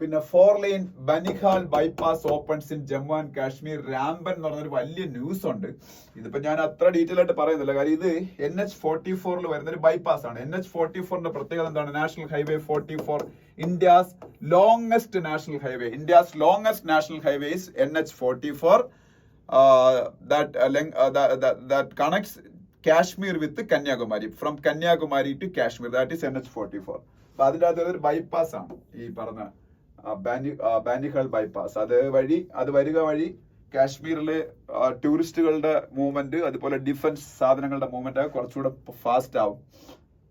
പിന്നെ 4-lane Banihal bypass opens in Jammu and Kashmir. Ramban എന്ന് പറഞ്ഞൊരു വലിയ news ഉണ്ട്. ഇതിപ്പോ ഞാൻ അത്ര ഡീറ്റെയിൽ ആയിട്ട് പറയുന്നില്ല, കാര്യം ഇത് NH44 വരുന്ന ഒരു ബൈപ്പാസ് ആണ്. NH44ന്റെ പ്രത്യേകത എന്താണ്? National highway 44, India's longest national highway. India's longest national highway is NH44 that connects Kashmir with Kanyakumari, from Kanyakumari to Kashmir, that is NH44. അപ്പൊ അതിന്റെ അകത്ത് ഒരു ബൈപ്പാസ് ആണ് ഈ പറഞ്ഞ ബാനിഹാൾ ബൈപ്പാസ്. അത് വരിക വഴി കാശ്മീരിലെ ടൂറിസ്റ്റുകളുടെ മൂവ്മെന്റ്, അതുപോലെ ഡിഫൻസ് സാധനങ്ങളുടെ മൂവ്മെന്റ് കുറച്ചുകൂടെ ഫാസ്റ്റ് ആവും.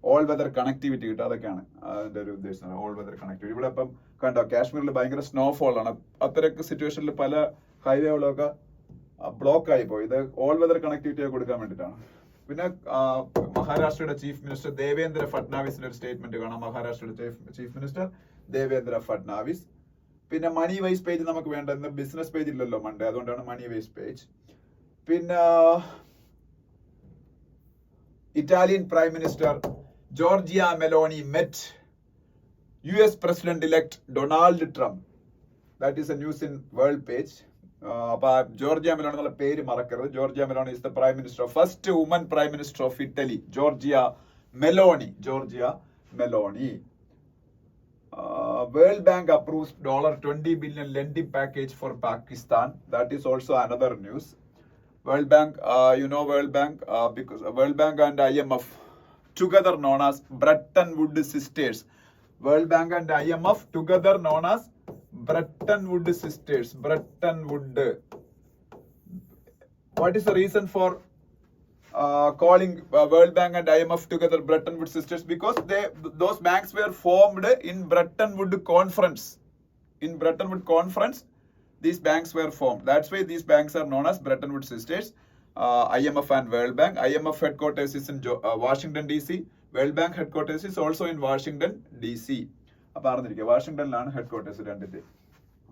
ഓൾ വെതർ കണക്ടിവിറ്റി കിട്ടും. അതൊക്കെയാണ് അതിന്റെ ഒരു ഉദ്ദേശം, ഓൾ വെതർ കണക്ടിവിറ്റി. ഇവിടെ ഇപ്പം കണ്ടോ, കാശ്മീരിൽ ഭയങ്കര സ്നോഫോൾ ആണ്. അത്തരക്ക് സിറ്റുവേഷനിൽ പല ഹൈവേകളൊക്കെ ബ്ലോക്ക് ആയി പോയി. ഇത് ഓൾ വെതർ കണക്ടിവിറ്റി കൊടുക്കാൻ വേണ്ടിയിട്ടാണ്. പിന്നെ മഹാരാഷ്ട്രയുടെ ചീഫ് മിനിസ്റ്റർ ദേവേന്ദ്ര ഫഡ്നാവിസിന്റെ ഒരു സ്റ്റേറ്റ്മെന്റ് കാണാം. മഹാരാഷ്ട്രയുടെ ചീഫ് മിനിസ്റ്റർ ദേവേന്ദ്ര ഫഡ്നാവിസ്. പിന്നെ മണി വൈസ് പേജ് നമുക്ക് വേണ്ട, ഇന്ന് ബിസിനസ് പേജ് ഇല്ലല്ലോ മൺഡേ, അതുകൊണ്ടാണ് മണി വൈസ് പേജ്. പിന്നെ Italian prime minister Georgia Meloni met US president elect Donald Trump. That is a news in world page. അപ്പൊ ജോർജിയ മെലോണി എന്നുള്ള പേര് മറക്കരുത്. Georgia Meloni is the prime minister, first woman prime minister of Italy, Georgia Meloni. World Bank approves $20 billion lending package for Pakistan. That is also another news. World Bank, World Bank, because World Bank and IMF together known as Bretton Woods sisters. World Bank and IMF together known as Bretton Woods sisters. Bretton Woods. What is the reason for calling World Bank and IMF together Bretton Woods sisters? Because those banks were formed in Bretton Woods Conference. In Bretton Woods Conference, these banks were formed. That's why these banks are known as Bretton Woods sisters. IMF and World Bank. IMF headquarters is in Washington DC. World Bank headquarters is also in Washington DC. അപ്പൊ അറിഞ്ഞിരിക്കുക, വാഷിംഗ്ടണിലാണ് headquarters രണ്ടിന്റെ.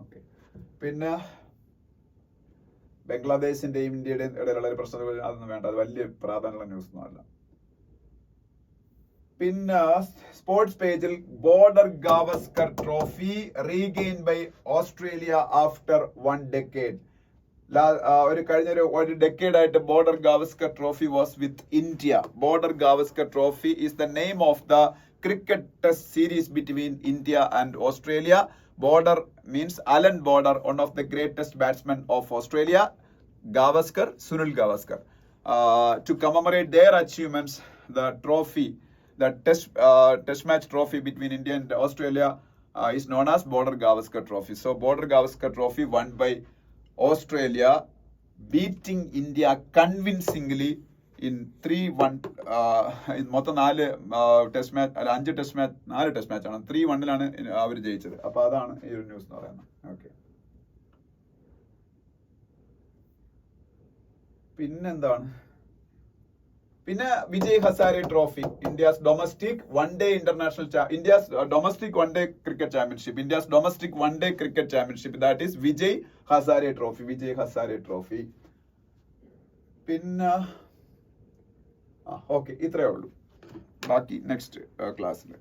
Okay. പിന്നെ ബംഗ്ലാദേശിന്റെയും ഇന്ത്യയുടെയും ഇടയിലുള്ള ഒരു പ്രശ്നം അതൊന്നും വേണ്ട, അത് വലിയ പ്രാധാന്യമുള്ള ന്യൂസ് ഒന്നും അല്ല. പിന്നെ സ്പോർട്സ് പേജിൽ Border Gavaskar trophy regain by Australia after 1 decade. കഴിഞ്ഞ ഒരു ഡെക്കേഡ് ആയിട്ട് Border Gavaskar trophy was with India. Border Gavaskar trophy is the name of the cricket test series between India and Australia. Border means Alan Border, one of the greatest batsmen of Australia, Gavaskar, Sunil Gavaskar. To commemorate their achievements, the trophy, the test match trophy between India and Australia is known as Border Gavaskar Trophy. So Border Gavaskar Trophy won by Australia, beating India convincingly in 3-1. മൊത്തം 4 test match, അല്ല 5 test match, 4 test match ആണ്. 3-1 അവർ ജയിച്ചത്. അപ്പൊ അതാണ് ഈ ഒരു news എന്ന് പറയുന്നത്. ഓക്കെ. പിന്നെ Vijay Hazare trophy, India's domestic one day cricket championship, that is Vijay Hazare trophy. പിന്നെ ഓക്കെ, ഇത്രയേ ഉള്ളൂ. ബാക്കി നെക്സ്റ്റ് ക്ലാസ്സിൽ.